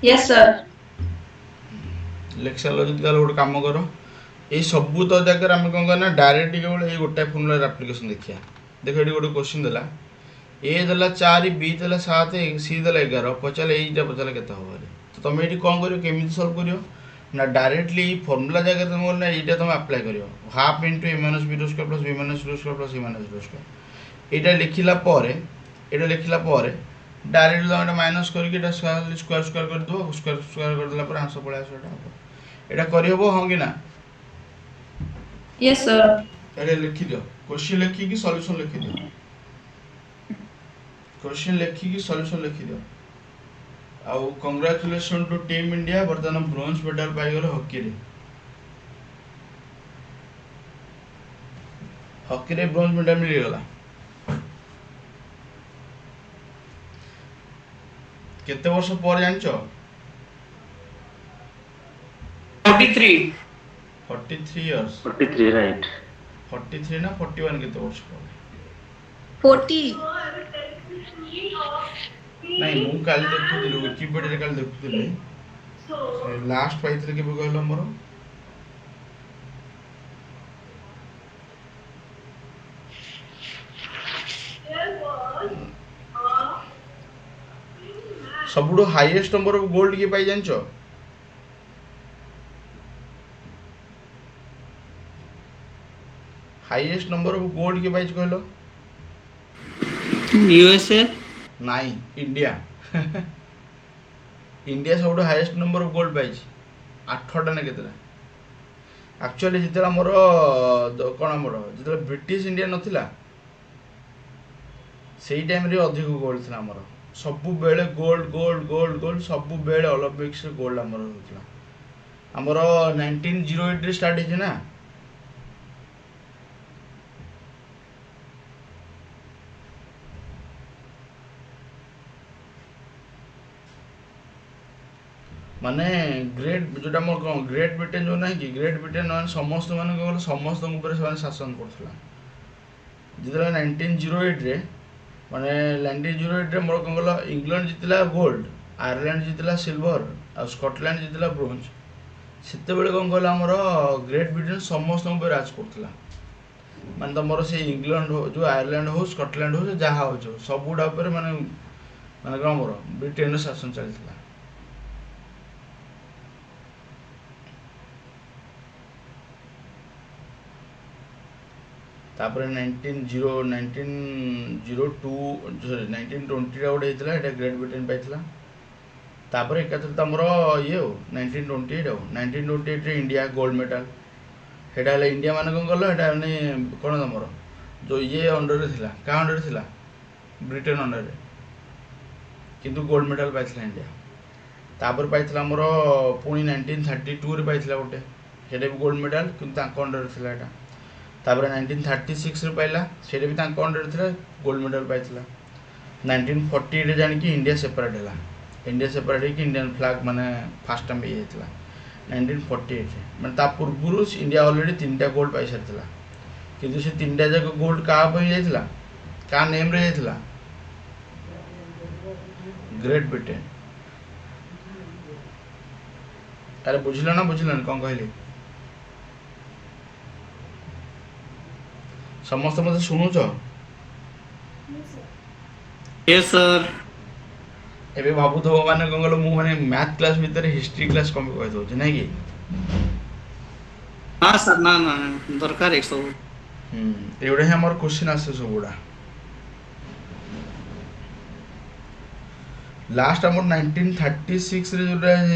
Yes, sir. ଲେଖି ସାରିଲ ଯଦି ତାହେଲେ ଗୋଟେ କାମ କର, ଏଇ ସବୁ ତ ଜାଗାରେ ଆମେ କ'ଣ କରିବା ନା ଡାଇରେକ୍ଟ କେବଳ ଏଇ ଗୋଟାଏ ଫର୍ମୁଲାର ଆପ୍ଲିକେସନ୍ ଦେଖିବା। ଦେଖ ଏଠି ଗୋଟେ କ୍ୱେଶ୍ଚିନ୍ ଦେଲା, ଏ ଦେଲା 4, ବି ଦେଲା 7, ସି ଦେଲା 11, ପଚାରିଲେ ଏଇଟା ପଚାରିଲେ କେତେ ହେବ। ତ ତୁମେ ଏଠି କ'ଣ କରିବ, କେମିତି ସଲ୍ଭ କରିବ ନା ଡାଇରେକ୍ଟଲି ଏଇ ଫର୍ମୁଲା ଜାଗାରେ ତୁମେ ନା ଏଇଟା ତୁମେ ଆପ୍ଲାଏ କରିବ। Half into A minus B square plus B minus square plus C minus square. ଏଇଟା ଲେଖିଲା ପରେ ଡାଇରେକ୍ଟ ତୁମେ ମାଇନସ୍ କରିକି ଏଇଟା ସ୍କୋୟାର୍ କରିଦେବ। ସ୍କୋୟାର୍ କରିଦେଲା ପରେ ଆନ୍ସର୍ ପଳେଇ ଆସିବ। ଏଇଟା ହେବ, ଏଇଟା କରିହେବ ହଁ କି ନା? Yes, sir. ଏଇଟା ଲେଖିଦିଅ, କ୍ୱେଶ୍ଚିନ୍ ଲେଖିକି ସଲ୍ୟୁସନ୍ ଲେଖିଦିଅ। क्वेश्चन लिखिकी सॉल्यूशन लिखि दियो। आउ कंग्रेचुलेशन टू टीम इंडिया, वर्तमान ब्रोंज मेडल पाई गले हॉकी रे। हॉकी रे ब्रोंज मेडल मिल गला। केते वर्ष पर जानचो? 43. 43 इयर्स। 43 राइट। 43 ना 41 केते वर्ष पर? 40. नहीं मु काल देखुଥିଲି विकिपीडिया रे काल देखुଥିଲି से लास्ट पाइଥିଲେ केबे कहलो हमर सबुठो हाईएस्ट नंबर ऑफ गोल्ड के पाई जानचो? हाईएस्ट नंबर ऑफ गोल्ड के पाई कहलो? USA. नहीं इंडिया। इंडिया सब हाईएस्ट नंबर ऑफ गोल्ड पाई 8टा ना केतला। एक्चुअली जितला मोर कोन मोर जितला ब्रिटिश इंडिया नथिला सेही टाइम रे अधिक गोल्ड थला मोर। सबु बेले गोल्ड गोल्ड गोल्ड गोल्ड सबु बेले ओलंपिक्स रे गोल्ड हमर होतला। हमर 1908 रे स्टार्ट हिजे ना। माने ग्रेट जोटा मोर ग्रेट ब्रिटेन जो नहीं कि ग्रेट ब्रिटेन मान समस्त मान को समस्त ऊपर से शासन करथला। जितला 1908 रे माने 1908 रे मोर कोन इंग्लैंड जितला गोल्ड, आयरलैंड जितला सिल्वर और स्कॉटलैंड जितला ब्रोंज। सेते बेले कोन कहला हमर ग्रेट ब्रिटेन समस्त ऊपर राज करथला। माने तमरो से इंग्लैंड हो जो आयरलैंड हो स्कॉटलैंड हो जहा हो जो सबुडा ऊपर माने माने कोन मोर ब्रिटेन रे शासन चलथला। तापर 1920 रा गोटे हेतला एटा ग्रेट ब्रिटेन पाइतला। तापर एकाथर तमरो ये हो 1928 हो 1928 रे इंडिया गोल्ड मेडल हेडा हला इंडिया माने कोन गलो हेडा ने कोन तमरो जो ये अंडर रे थिला का अंडर थिला ब्रिटेन अंडर रे किंतु गोल्ड मेडल पाइतला इंडिया। तापर पाइतला हमरो पुनी 1932 रे पाइतला गोटे हेडा भी गोल्ड मेडल किंतु ताको अंडर रे थिला एटा। तापर 1936 रे पाइला सेटा भी ताको अंडर थिला गोल्ड मेडल पाइतला। 1940 रे जानि कि इंडिया सेपरेट हला। इंडिया सेपरेट है कि इंडियन फ्लैग माने फर्स्ट टाइम ये थिला 1948 रे माने ता पूर्वरु इंडिया ऑलरेडी 3टा गोल्ड पाइ सरथिला किंतु से 3टा जक गोल्ड का पइ जायथिला का नेम रे जायथिला ग्रेट ब्रिटेन। अरे बुझिला ना बुझिलन कोन कहली समस्त मते सुनुछ? Yes, sir. एबे भाबुथबो माने कोन गलो मु माने मैथ क्लास भीतर हिस्ट्री क्लास कम कहि दउ छै नै कि? हाँ सर ना ना दरकार एक सब। एवढे ही हमर क्वेश्चन आसे सबुडा। लास्ट हमर 1936 रे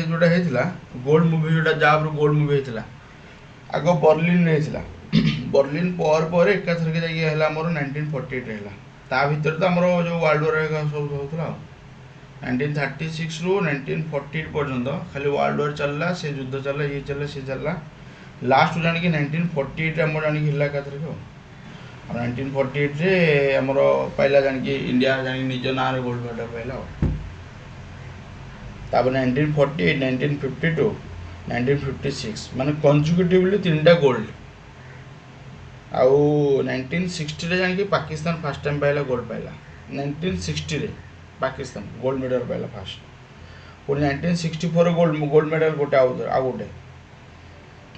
जोटा हेतिला गोल्ड मूवी जोटा जाबर गोल्ड मूवी हेतिला आगो बर्लिन रे हेतिला। बर्लिन पर एकाथर के जाई हला हमर 1948 रे हला। ता भीतर तो हमर जो वर्ल्ड वॉर का सब होतला 1936 रू 1948 पर्यंत खाली वर्ल्ड वॉर चलला से युद्ध चलला ये चलला से चलला लास्ट जानि कि 1948 रे हमर जानि हिला काथर को 1948 रे हमर पहला जानि कि इंडिया जानि निज ना रे गोल्ड मेडल पहला। तापर 1948 1952 1956 माने कंसेक्यूटिवली 3टा गोल्ड आउ 1960 रे जानि कि पाकिस्तान फर्स्ट टाइम पाइला गोल्ड पाइला 1960 रे पाकिस्तान गोल्ड मेडल पाइला फास्ट पुणी 1964 गोल्ड मेडल गोटे आउ गोटे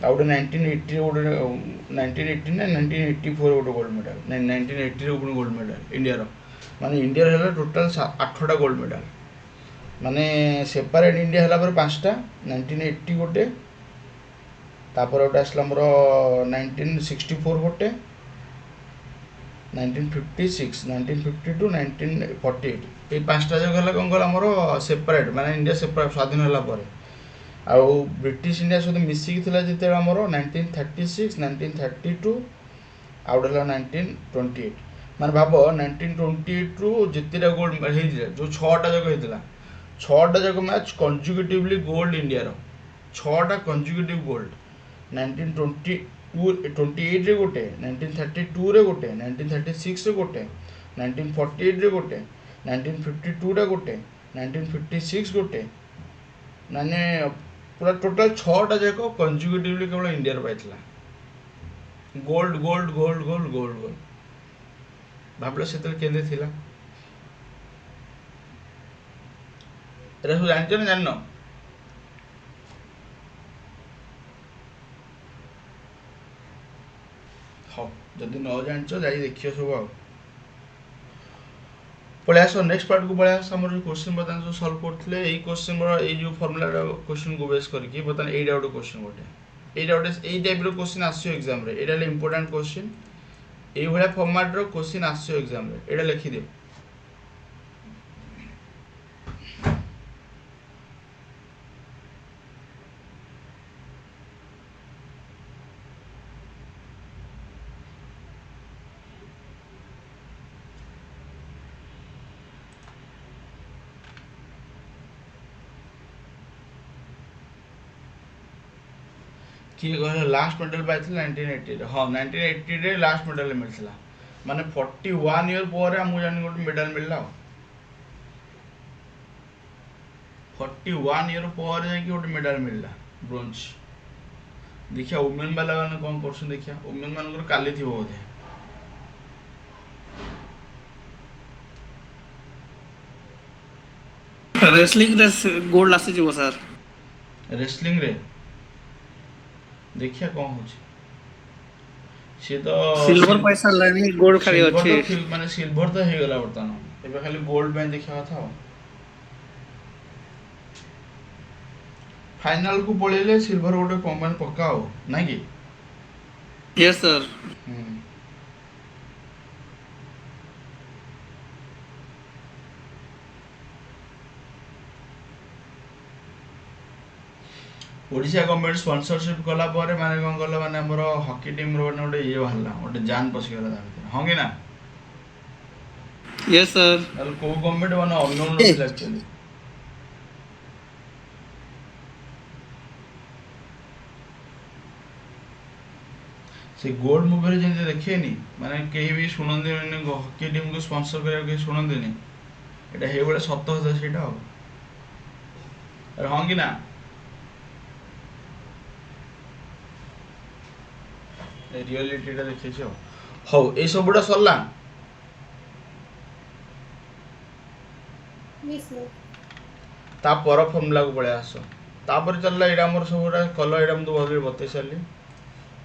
ଆଉ ଗୋଟେ 1980 ଗୋଟେ 1980 ନା 1984 ଗୋଟେ ଗୋଲ୍ଡ ମେଡାଲ ନାଇଁ 1980 ପୁଣି ଗୋଲ୍ଡ ମେଡାଲ ଇଣ୍ଡିଆର ମାନେ ଇଣ୍ଡିଆର ହେଲା ଟୋଟାଲ 8ଟା ଗୋଲ୍ଡ ମେଡାଲ ମାନେ ସେପାରେଟ୍ ଇଣ୍ଡିଆ ହେଲା ପରେ 5ଟା 1980 ଗୋଟେ ତାପରେ ଗୋଟେ ଆସିଲା ଆମର 1964 ଗୋଟେ 1956 1952 1948 এই 5ଟା ଯାକ ହେଲା କ'ଣ କହିଲ ଆମର ସେପାରେଟ୍ ମାନେ ଇଣ୍ଡିଆ ସେପାରେଟ୍ ସ୍ୱାଧୀନ ହେଲା ପରେ ଆଉ ବ୍ରିଟିଶ ଇଣ୍ଡିଆ ସହିତ ମିଶିକି ଥିଲା ଯେତେବେଳେ ଆମର 1936 1932 ଆଉ ଗୋଟେ ହେଲା 1928 ମାନେ ଭାବ 1928ରୁ ଯେତେଟା ଗୋଲ୍ଡ ହେଇଥିଲା ଯେଉଁ 6ଟା ଯାକ ହେଇଥିଲା 6ଟା ଯାକ ମ୍ୟାଚ୍ କନଜୁକେଟିଭଲି ଗୋଲ୍ଡ ଇଣ୍ଡିଆର 6ଟା କନଜୁକେଟିଭ ଗୋଲ୍ଡ 1928ରେ ଗୋଟେ 1932ରେ ଗୋଟେ 1936ରେ ଗୋଟେ 1948ରେ ଗୋଟେ 1952ରେ ଗୋଟେ 1956 ଗୋଟେ ମାନେ पूरा टोटल 6टा जाक कंजुकेटिवली केवल इंडिया पाइला gold gold gold gold gold gold भावल से केंद्र थिला एरा सब जानछ ना जाननो हाँ जदि न जानछ जाई देखियो सब आ पलि आस नेक्स्ट पार्ट को पलि आस आम क्वेश्चन बर्तमान जो सल्व करते यही क्वेश्चन ये फर्मुला क्वेश्चन को बेस करके बर्तमान यहीटा गोटे क्वेश्चन गोटे यहीटा गोटे यही टाइप क्वेश्चन आसो एग्जाम रे एटा इंपोर्टेंट क्वेश्चन ये भाया फॉर्मेट रो क्वेश्चन आसो एग्जाम रे एटा लिखि दे किए कहले लास्ट मेडल पाई 1980 हाँ 1980 रे लास्ट मेडल मिलता माने 41 ईयर पर आम जान गोटे मेडल मिलला 41 ईयर पर जाके गोटे मेडल मिलला ब्रोंज देखिया वुमेन वाला माने कौन करछन देखिया वुमेन मानकर काली थी बोधे रेसलिंग रे गोल्ड आसी जीवो सर रेसलिंग रे देखिया कौन हो सी तो सिल्वर पैसा लानी गोल्ड खाली अछि माने सिल्वर तो हे गला बर्तन एबे खाली गोल्ड में देखिया था फाइनल को पळेले सिल्वर गोटे कॉम्बाइन पकाओ ना कि yes sir Odisha government sponsorship कला पारे माने कोन कला माने हमर हॉकी टीम रो गोटे ये बाहरला गोटे जान पसी गला ता हां कि ना यस सर अल को गवर्नमेंट माने अननोन नथिला एक्चुअली से गोल्ड मूवी रे जे देखेनी माने केही भी सुनंदे माने हॉकी टीम को स्पॉन्सर करे के सुनंदे नहीं एटा हे बळे सत्य होता सेटा हो अरे हां कि ना रियलिटी देखी हौ ये सबुटा सरला Yes, sir. ता पर फॉर्मूला को पळे आसो तापर चलला एडा हमर सबुटा कल एडा हम तो भले बते सारली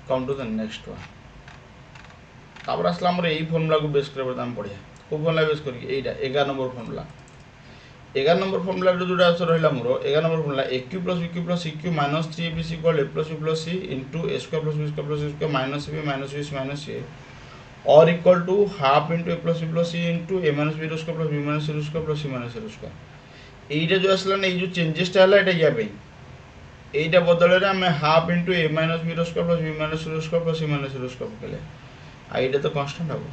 come to the next one तापर आसला हमर एई फॉर्मूला को बेस करे हम पढिया को फॉर्मूला बेस करके एटा 11 नंबर फॉर्मूला 11 नंबर फॉर्मूला जोटा आसो रहिला मोर 11 number formula aq + bq + cq - 3abc = a + b + c * a² + b² + c² - b - c - a or equal to half into a + b + c into a - b² + b - c - a² এইটা जो আসলা না এই যে চেঞ্জেসটা হলা এটা ইয়া পাই এইটা বদলে আমি half into a - b² + b - c - - পকেলে আর এইটা তো কনস্ট্যান্ট হবে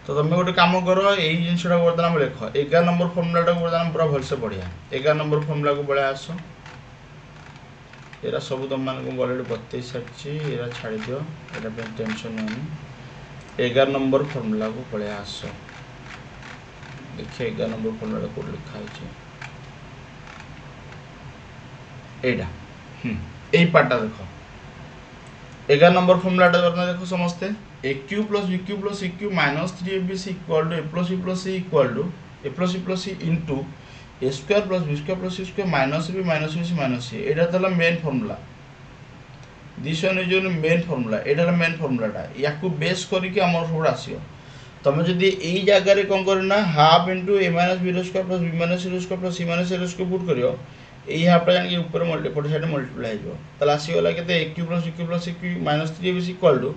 तो तुम गोटे कम कर यही जिनसा बर्तमान लिख 11 नंबर फर्मुला बर्तमान पूरा भलसे बढ़िया 11 नंबर फर्मुला को बड़े आस एरा सब तुम मान अलरेडी बतई सारी एरा छाड़ दियो एटा टेंशन नहीं 11 नंबर फर्मुला को पड़े आस देखिए 11 नंबर फर्मुला को लिखा है यही पार्टा देख 11 नंबर फर्मुला देखो समस्ते aq + bq + cq - 3abc = a + b + c = plus C into A square plus B square plus C square minus B C minus C एटा तो main formula this one is main formula एटा main फॉर्मूलाटा या base करके आम सब आसो तुम जब यही जगह कौन करना half into A minus B square plus B minus C square plus C minus A square put कर यही हाफटा जान ऊपर मल्टीपल साइड मल्टीप्लाई हो आसगला के A cube plus A cube minus 3 equal to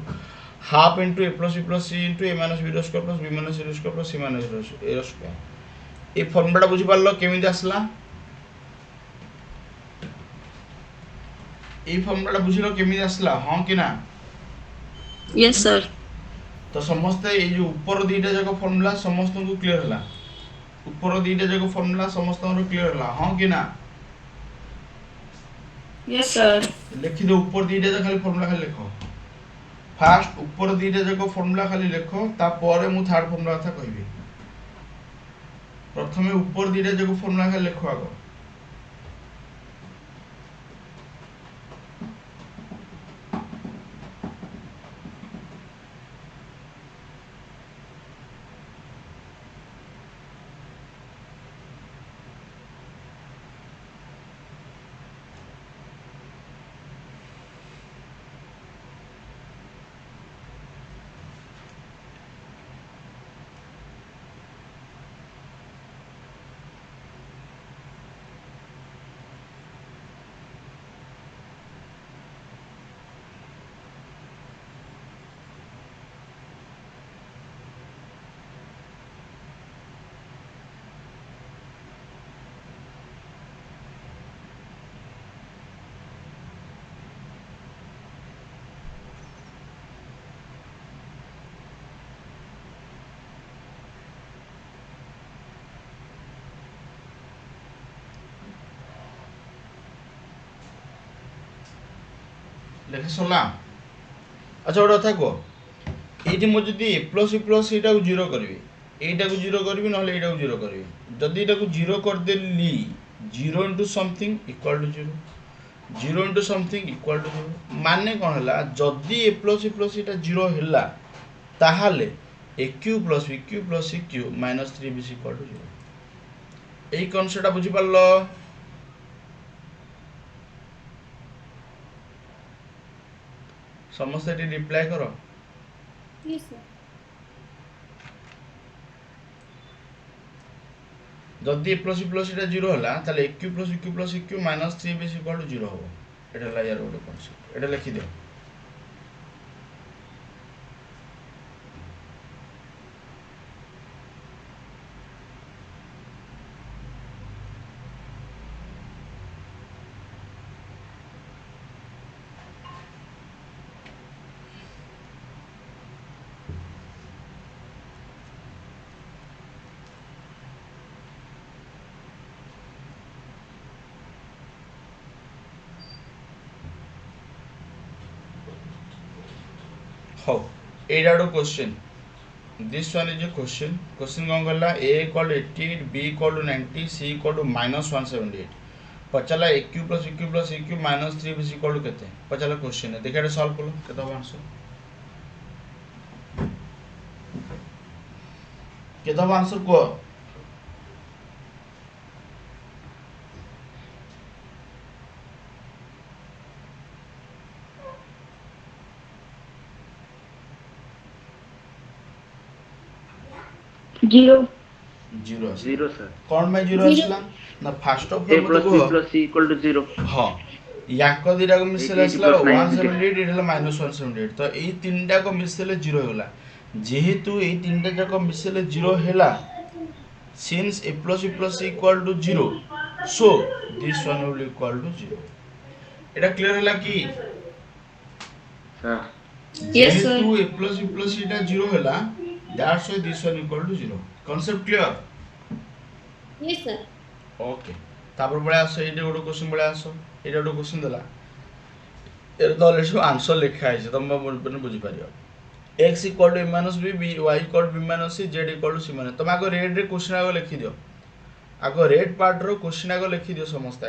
half into A plus C into A minus B square plus B minus A square plus C minus A square ये फॉर्मूलाटा बुझीपार केमी आसला ये फॉर्मूलाटा बुझिल केमी आसला हाँ कि ना Yes, sir. तो समस्ते ये जो ऊपर दीटा जाक फॉर्मूला समस्त को क्लियर है ऊपर दीटा जाक फॉर्मूला समस्त क्लियर है हाँ कि ना Yes, sir. लिखि दो ऊपर दीटा जाक खाली फॉर्मूला खाली लिखो फास्ट ऊपर दीटा जाक फॉर्मूला खाली लिखो तापर मु थर्ड फॉर्मूला कथा कहबी प्रथमे ऊपर दीटा जाक फॉर्मूला खाली लिखो आगो लेखे सरला अच्छा गोटे कथा कह ये मुझे ए प्लस यहाँ जीरो करी এইটা को जीरो करी ना এইটা को जीरो करी जदि এইটা को जीरो करदेली zero into something equal to zero zero into something equal to zero माने कौन है जदि ए प्लस यहाँ जीरो है ताहले A cube plus C cube minus 3 B equal to zero यही कनसेप्ट बुझीपार समस्त रिप्लाई कर Yes, sir. जदि ए प्लस यहाँ जीरो है ताले A cube plus minus 3 B equal to zero हम यहाँ यार गोटे कनसेप्ट यहाँ लिखिद हाँ यहाँ गोटे question this one is a question question कौन कहला A equal 88 B equal to 90 C equal to minus 178 पचारा A cube plus A cube minus 3 B equal to केते पचारा क्वेश्चन है देखा सॉल्व करो केते आंसर केते आंसर को Zero. जीरो जीरो सर कौन में जीरो आसला ना first of a all plus b plus c equal to zero हाँ याको दिटा को मिसले आसला 178 इडला माइनस 178 तो एई तीनटा को मिसले जीरो होला जेहेतु एई तीनटा जाको मिसले जीरो हैला since a plus equal to zero so this one will equal to zero एटा क्लियर हैला कि सर Yes, sir. जेहेतु ए प्लस इटा जीरो हैला that's why this one equal to zero concept clear Yes, sir. Okay तापर बळे आसो एटे गोटे क्वेश्चन बळे आसो एटा गोटे क्वेश्चन देला एटा तो ऑलरेडी आंसर लिखा है तुम बुझी पारियो x equal to a minus b y equal to b minus c z equal to c minus तुम आगो रेड रे क्वेश्चन आगो लिखि दियो आगो रेड पार्ट रो क्वेश्चन आगो लिखि दियो समस्त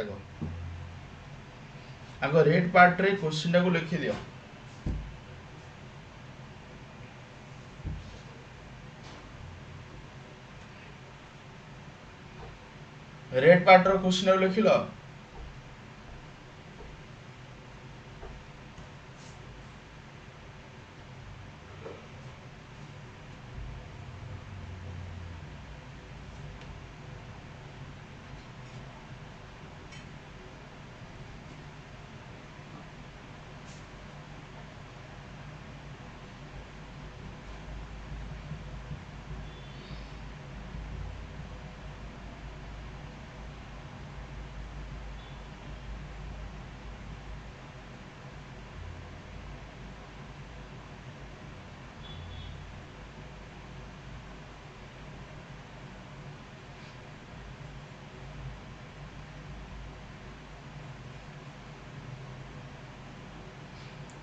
आगो रेड पार्ट रे क्वेश्चन आगो लिखि दियो रेड पार्ट रो क्वेश्चन लिख लो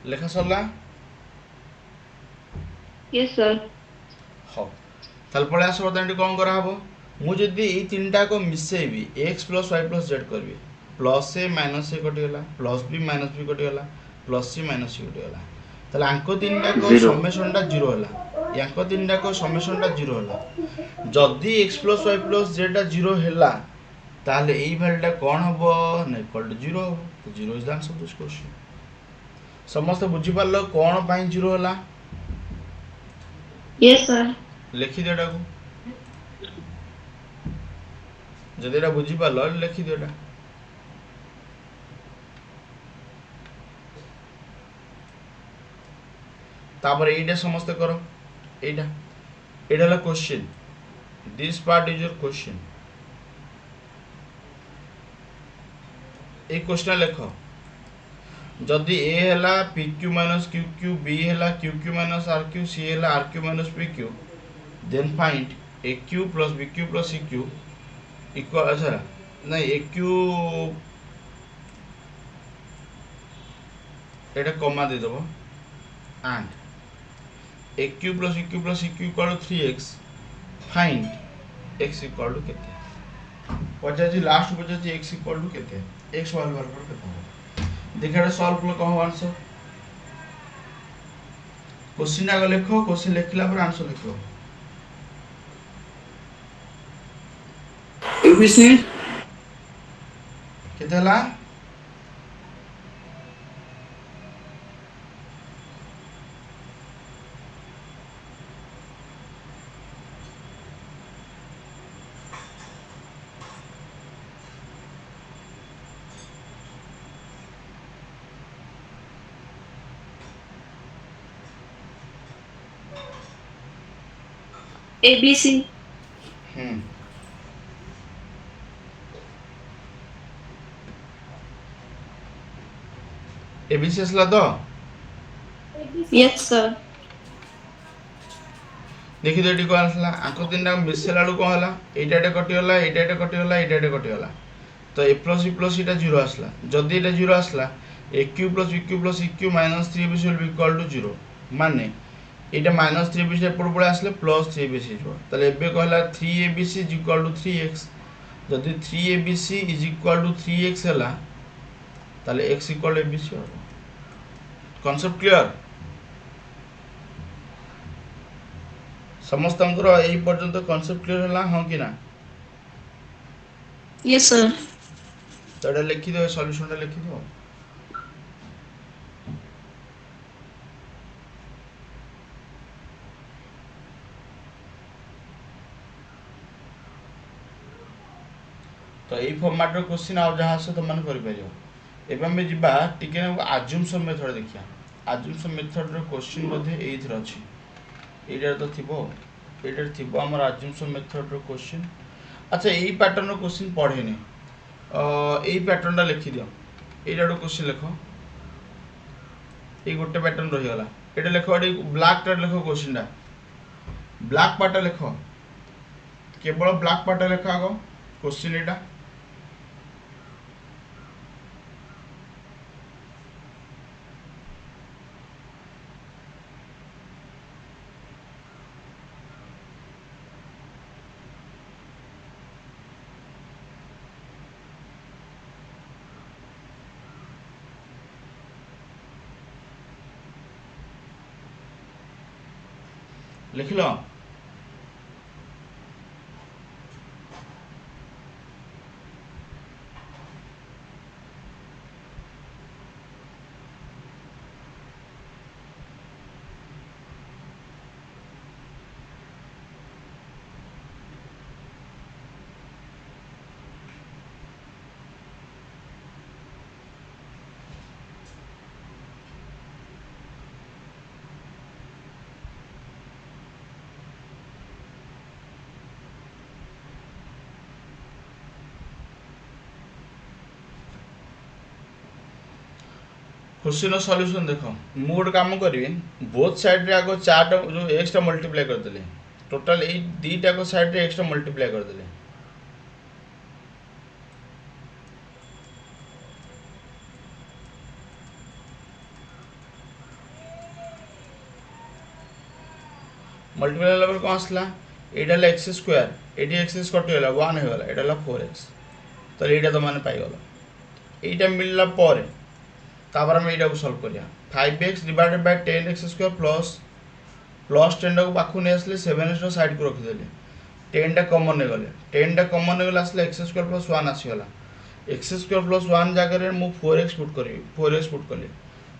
लेखा सरला Yes, sir. हाँ ताल पड़े आस बर्तमान कौन करा हबो मु जदी ए तीनटा को मिसेबी x plus y plus z करबी प्लस ए माइनस ए कटिगला प्लस बी माइनस बी कटिगला प्लस सी माइनस सी कटिगला ताले आंको तीनटा को Zero. समेशन टा 0 होला यांको तीनटा को समेशन टा 0 होला जदी x plus y plus z टा 0 होला ताले एई वैल्यू टा कोन हबो न इक्वल टू 0 हबो तो 0 is the answer this question समस्त बुझी पारलो कोन पई 0 होला Yes, sir. लिखि देटा को जदि एटा बुझी पारलो लिखि देटा तापर एटा समस्त करो एटा एटा ला question this part is your question ए क्वेश्चन लिखो जदि ए हैला pq minus qq b हैला qq minus rq c हैला rq minus pq then find aq plus bq plus cq equal अच्छा नहीं aq एटा कॉमा दे दबो and aq plus bq plus cq equal to 3x find x equal to केते पचाजी last पचाजी x equal to केते x वाला बराबर केते हो देखा सॉल्व कलो कहो आंसर क्वेश्चन आगे लिखो क्वेश्चन लिखला पर आंसर लिखो ABC केते हला ABC. एबीसी असला तो Yes, sir. देखि देटी को आसला आको तीनटा मिसेला लु को हला एटाटे कटि होला एटाटे कटि होला एटाटे कटि होला तो a plus एटा 0 आसला जदी एटा 0 आसला aq plus bq plus eq minus 3abc will be equal to 0 माने एटा minus 3abc एपड़ पळे आसले plus 3abc जो तले एबे कहला 3abc is equal to 3x जदी 3abc is equal to 3x हला तले x equal to abc हो कॉन्सेप्ट क्लियर समस्त अंकर एई पर्यंत कॉन्सेप्ट क्लियर होला हां कि ना Yes, sir. तो एटा लिखि दो सॉल्यूशन टा लिखि दो तो एई फॉर्मेट रो क्वेश्चन आ जहां से तो मन करि परियो एबे हम जिबा टिके अज्यूम्पशन मेथड देखिया अज्यूम्पशन मेथड रो क्वेश्चन मध्ये एई थर अछि एटा तो थिबो एटा थिबो हमर अज्यूम्पशन मेथड रो क्वेश्चन अच्छा एई पैटर्न रो क्वेश्चन पढेनी एई पैटर्न टा लिखि दियो एटा रो क्वेश्चन लिखो ए गोटे पैटर्न रहि गला एटा लिखो एडी ब्लैक टा लिखो क्वेश्चन टा ब्लैक पार्ट लिखो केवल ब्लैक पार्ट लिखो आगो क्वेश्चन एटा लिख लो क्वेश्चन सॉल्यूशन देख मु गोटे काम करी बोथ साइड रे आगो 4 जो एक्स टा मल्टीप्लाई करदेले टोटल ए दीटा को साइड रे एक्स टा मल्टीप्लाई करदेले मल्टीप्लाई लेवल कौन आसला एटा ल एक्स स्क्वायर एटी एक्स कटि गला 1 हो गला एटा ल 4x तो एटा तो माने पाई गला एटा मिलला पर तापर हम एटा को सॉल्व करिया 5x divided by 10x square plus 10 को पाखु ने आसले 7x साइड को रखि देले 10 टा कॉमन ने गले 10 टा कॉमन ने गला आसले x स्क्वायर प्लस 1 आसी गला x स्क्वायर प्लस 1 जगह रे मु 4x पुट करी 4x पुट कली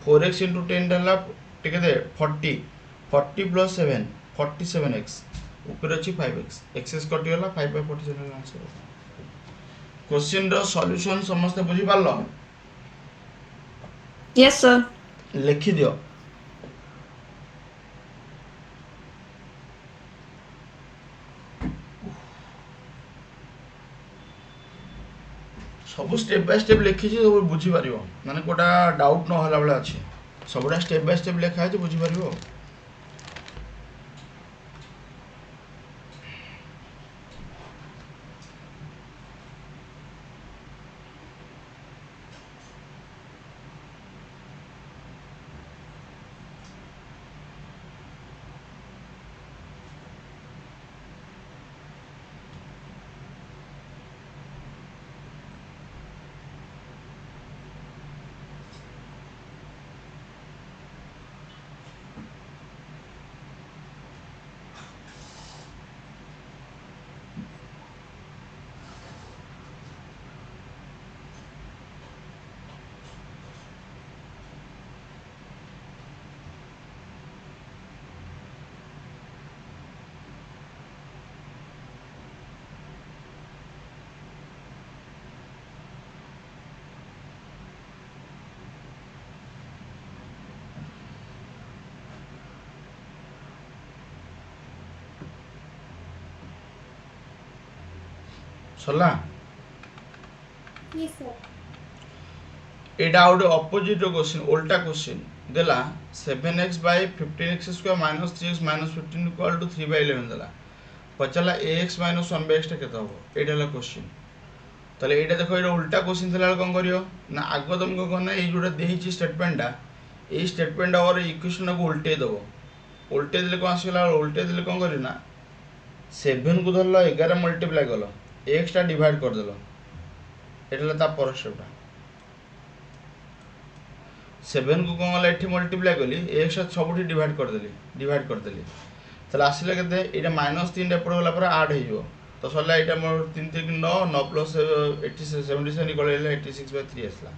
4x * 10 डला ठीक है 40 प्लस 7 47x ऊपर अछि 5x x कटि गला 5/47 आंसर क्वेश्चन रो सॉल्यूशन समस्त बुझी पारलो Yes, sir. लिखि दियो सब स्टेप बाय स्टेप लिखि छी सब बुझी पारिबो माने कोटा डाउट न होला बेला अछि सबडा स्टेप बाय स्टेप लिखा है बुझी पारिबो सरला Yes, sir. एटा आउट ऑपोजिट क्वेश्चन उल्टा क्वेश्चन देला 7x by 15x square minus 3x minus 15 equal to 3/11 देला पचला ax माइनस 1/x टा केता हो एटा ला क्वेश्चन तले एटा देखो एटा उल्टा क्वेश्चन देला कोन करियो ना आगो तुमको कोन ए जोटा देहिची स्टेटमेंट ए स्टेटमेंट और इक्वेशन को उल्टे दबो उल्टे देले कोन आसीला उल्टे देले कोन करी ना 7 को धरलो 11 मल्टीप्लाई करलो x टा डिवाइड कर देलो एटा ता पर स्टेपटा 7 को कोन एठी मल्टीप्लाई कली x टा सबठी डिवाइड कर देली तले आसीले केते एटा -3 एपड़ होला पर 8 हे जो तो सला एटा मोर 3 3 9 9 प्लस 87 77 इक्वल 86/3 आसला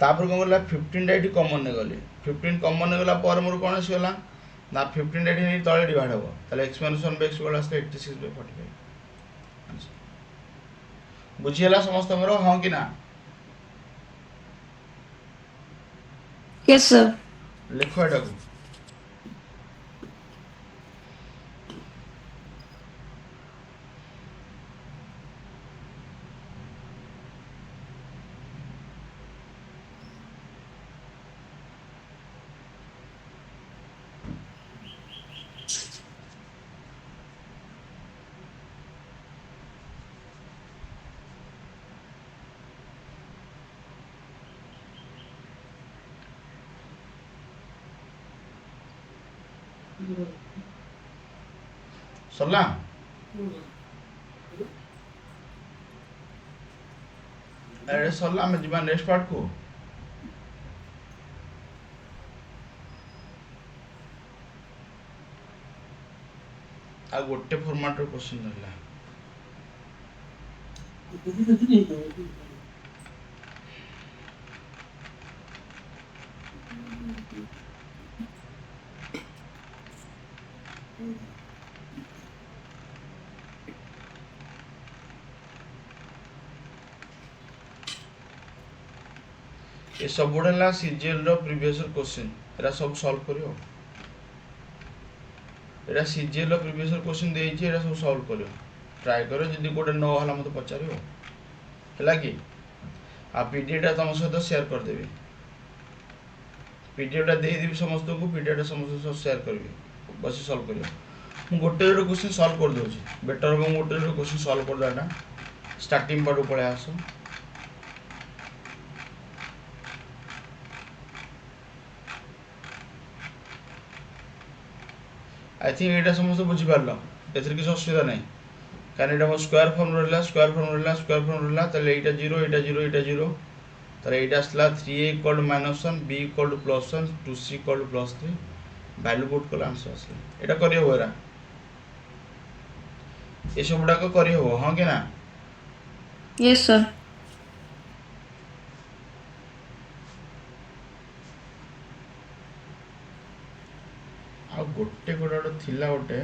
तापर कोन गला 15 टा एठी कॉमन ने गली 15 कॉमन ने गला पर मोर कोन आसीला ना 15 एठी नै तळे डिवाइड हो तले x - 1/x इक्वल आसला 86/45 बुझियला समस्त मोर हां कि ना Yes, sir. लिखो एटा को सरला अरे सरला मैं जीवन नेक्स्ट पार्ट को आ गोटे फॉर्मेट रो क्वेश्चन रहला ये सब बुढ़ला सीजीएल रो प्रीवियस क्वेश्चन एरा सब सॉल्व करियो एरा सीजीएल रो प्रीवियस क्वेश्चन देइछि एरा सब सॉल्व करियो ट्राई करो जदी कोडे न होला मते पचारियो हला कि आ पीडीएफ ता तम सहित शेयर कर देबी पीडीएफटा देदेवी समस्त को पीडीएफटा समस्त सेयार करी बस सल्व कर गोटे गोटे क्वेश्चन सल्व कर दूसरी बेटर हम गोटे गोटे क्वेश्चन सल्व कर देटा स्टार्टिंग पार्ट पड़े आस आई थिंक यहाँ समस्त बुझीपार ए किसी असुविधा ना कारण यहाँ स्क्वायर फॉर्म रहा स्क्वायर फॉर्म रहा स्क्वायर फॉर्म रहा यहाँ जीरो यहाँ जीरो यहाँ जीरो तार यहाँ आसला 3a equal to -1 b equal to +1 2c equal to +3 value put कले आंसर आसला यहाँ कर ये सब गुड़ाक कर हाँ कि ना Yes, sir. आ गोटे गोटे थिला गोटे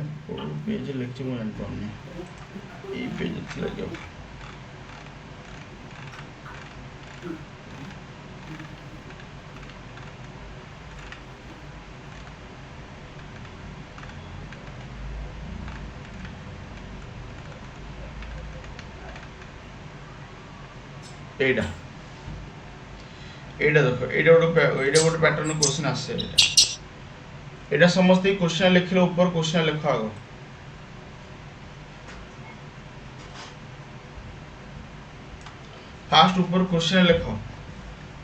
पेज लिखी मुझे जानपारे ये पेज थिला क्या एटा एटा देखो एटा गोटे पैटर्न क्वेश्चन आसे एटा समस्त क्वेश्चन लिखले ऊपर क्वेश्चन लिख आग फास्ट ऊपर क्वेश्चन लिख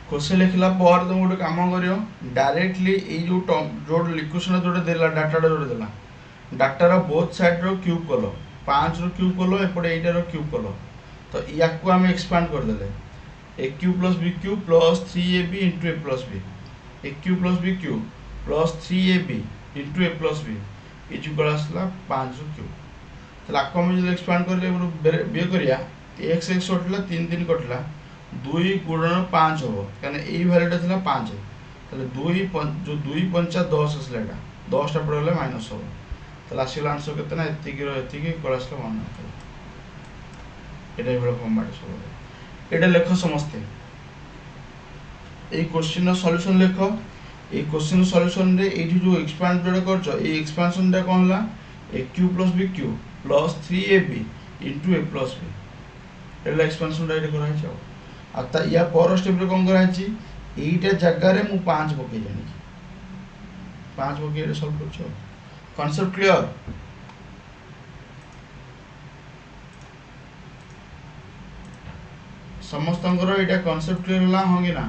क्वेश्चन लिखला पर तुम गोटे काम कर डायरेक्टली ये जो लिक्वेशन जो देला डाटा जो देला डाटार बोथ साइड रो क्यूब कल 5 रो क्यूब कल एपटे एटा रो क्यूब कल तो या आम एक्सपांड करदे A cube plus B cube plus 3ab into A plus B A cube plus B cube plus 3ab into A plus B equal आसला 5 क्यूब तो आपको आम जो एक्सपांड कर बे करिया एक्स एक्स कटला 3 3 कटला 2 गुणन 5 हम कहीं यही भैल्यूटा था 5 2 जो 2 5 10 आसला यहाँ 10टा पड़े माइनस हम तो आसला आंसर के इक्वल आसला 1 ये फर्माट सब ये लेख समस्ते ये क्वेश्चन सॉल्यूशन लेख ये क्वेश्चन सॉल्यूशन रे ये जो एक्सपांड जो कर एक्सपांशन कौन है A cube plus B cube plus 3ab into A plus B ये एक्सपांशन ये कराई या पर स्टेप कौन कराई यहीटा जगार मुझे 5 पकई जानी 5 पकई सल्व कर कॉन्सेप्ट क्लियर समस्त यहाँ कॉन्सेप्ट क्लियर है हाँ कि ना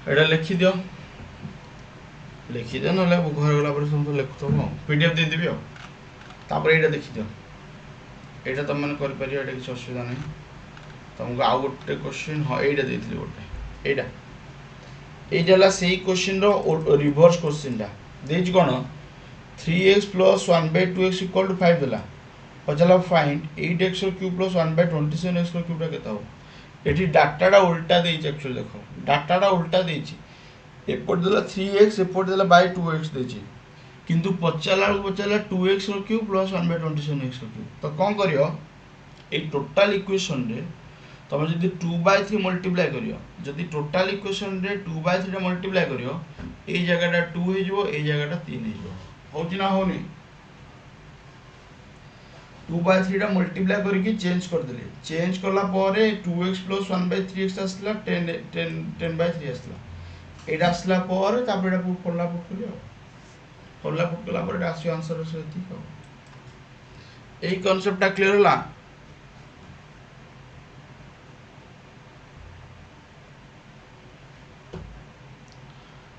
एटा लिखि दियो ना घर गला समस्त लिखुव पीडीएफ दे देबी तापर एटा देखि दियो एटा तुम मैंने कर परियो एटा किसी असुविधा नहीं तुमको आउ गोटे क्वेश्चन हाँ एटा देथिली गोटे एटा ये से क्वेश्चन रिवर्स क्वेश्चन देज कौन 3x plus 1/2x equal to 5 देला पचाला find 8x cube plus 1/27x क्यूबटा के ये डाटाटा उल्टा देछि एक्चुअली देखो डाटाटा उल्टा देछि एपट देला 3x एपट देला बाय 2x देछि किंतु पचाला 2x cube plus 1/27x cube तो कौन करियो ए टोटल इक्वेशन रे तुम जब 2/3 मल्टीप्लाई कर टोटाल इक्वेशन रे 2/3 मल्टीप्लाई कर ये जगह 2 हो जगह 3 हो होनी 2/3 मल्टीप्लाई करके चेंज करदे चेंज कला 2x प्लस 1/3x आसला 10/3 आसला ये आसला पुट कला पुट कला आंसर यही कॉन्सेप्टटा क्लियर है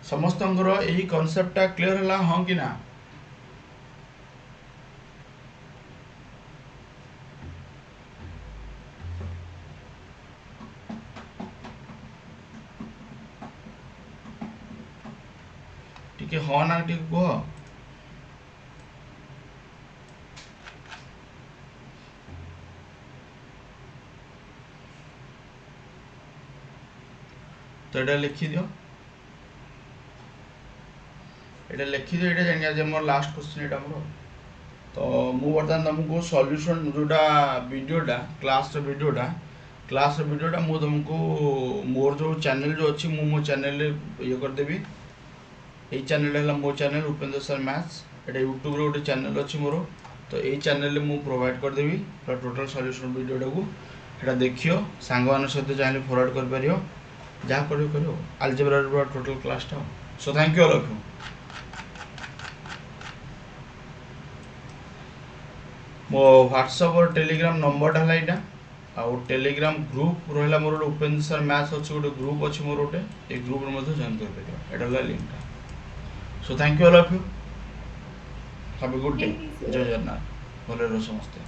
समस्त यही कॉन्सेप्टटा क्लियर है हाँ कि ना टिके हाँ ना टिके कह तो ये लिखि दियो ये लिखि दियो ये जानिया मोर लास्ट क्वेश्चन ये मोर तो मु बर्तमान तुमको सॉल्यूशन जोटा वीडियोटा क्लास वीडियोटा मु तुमको मोर जो चैनल जो अच्छी मो चैनल ये करदेवी এই ଚ୍ୟାନେଲ୍ ହେଲା ମୋ ଚ୍ୟାନେଲ୍ ଉପେନ୍ଦ୍ର ସାର୍ ମ୍ୟାଥ୍ସ। ଏଇଟା ୟୁଟ୍ୟୁବ୍ରେ ଗୋଟେ ଚ୍ୟାନେଲ୍ ଅଛି ମୋର, ତ ଏଇ ଚ୍ୟାନେଲ୍ରେ ମୁଁ ପ୍ରୋଭାଇଡ଼ କରିଦେବି ପୁରା ଟୋଟାଲ୍ ସଲ୍ୟୁସନ୍ ଭିଡ଼ିଓଟାକୁ। ସେଇଟା ଦେଖିବ, ସାଙ୍ଗମାନଙ୍କ ସହିତ ଚାହିଁଲେ ଫରୱାର୍ଡ଼ କରିପାରିବ, ଯାହା କରିବ କରିବ। ଆଲଜେବ୍ରାର ପୁରା ଟୋଟାଲ୍ କ୍ଲାସ୍ଟା। So thank you all of you. ମୋ ହ୍ୱାଟ୍ସଆପ୍ और टेलीग्राम नंबरटा है यहाँ, आउ टेलीग्राम ग्रुप रहा मोर गोटे उपेन्द्र सार मैथ्स अच्छे गोटे ग्रुप अच्छी मोर गोटे, ये ग्रुप जॉइन कर लिंकटा। So thank you all of you, have a good day. जय जगन्नाथ, भले रहो समस्ते।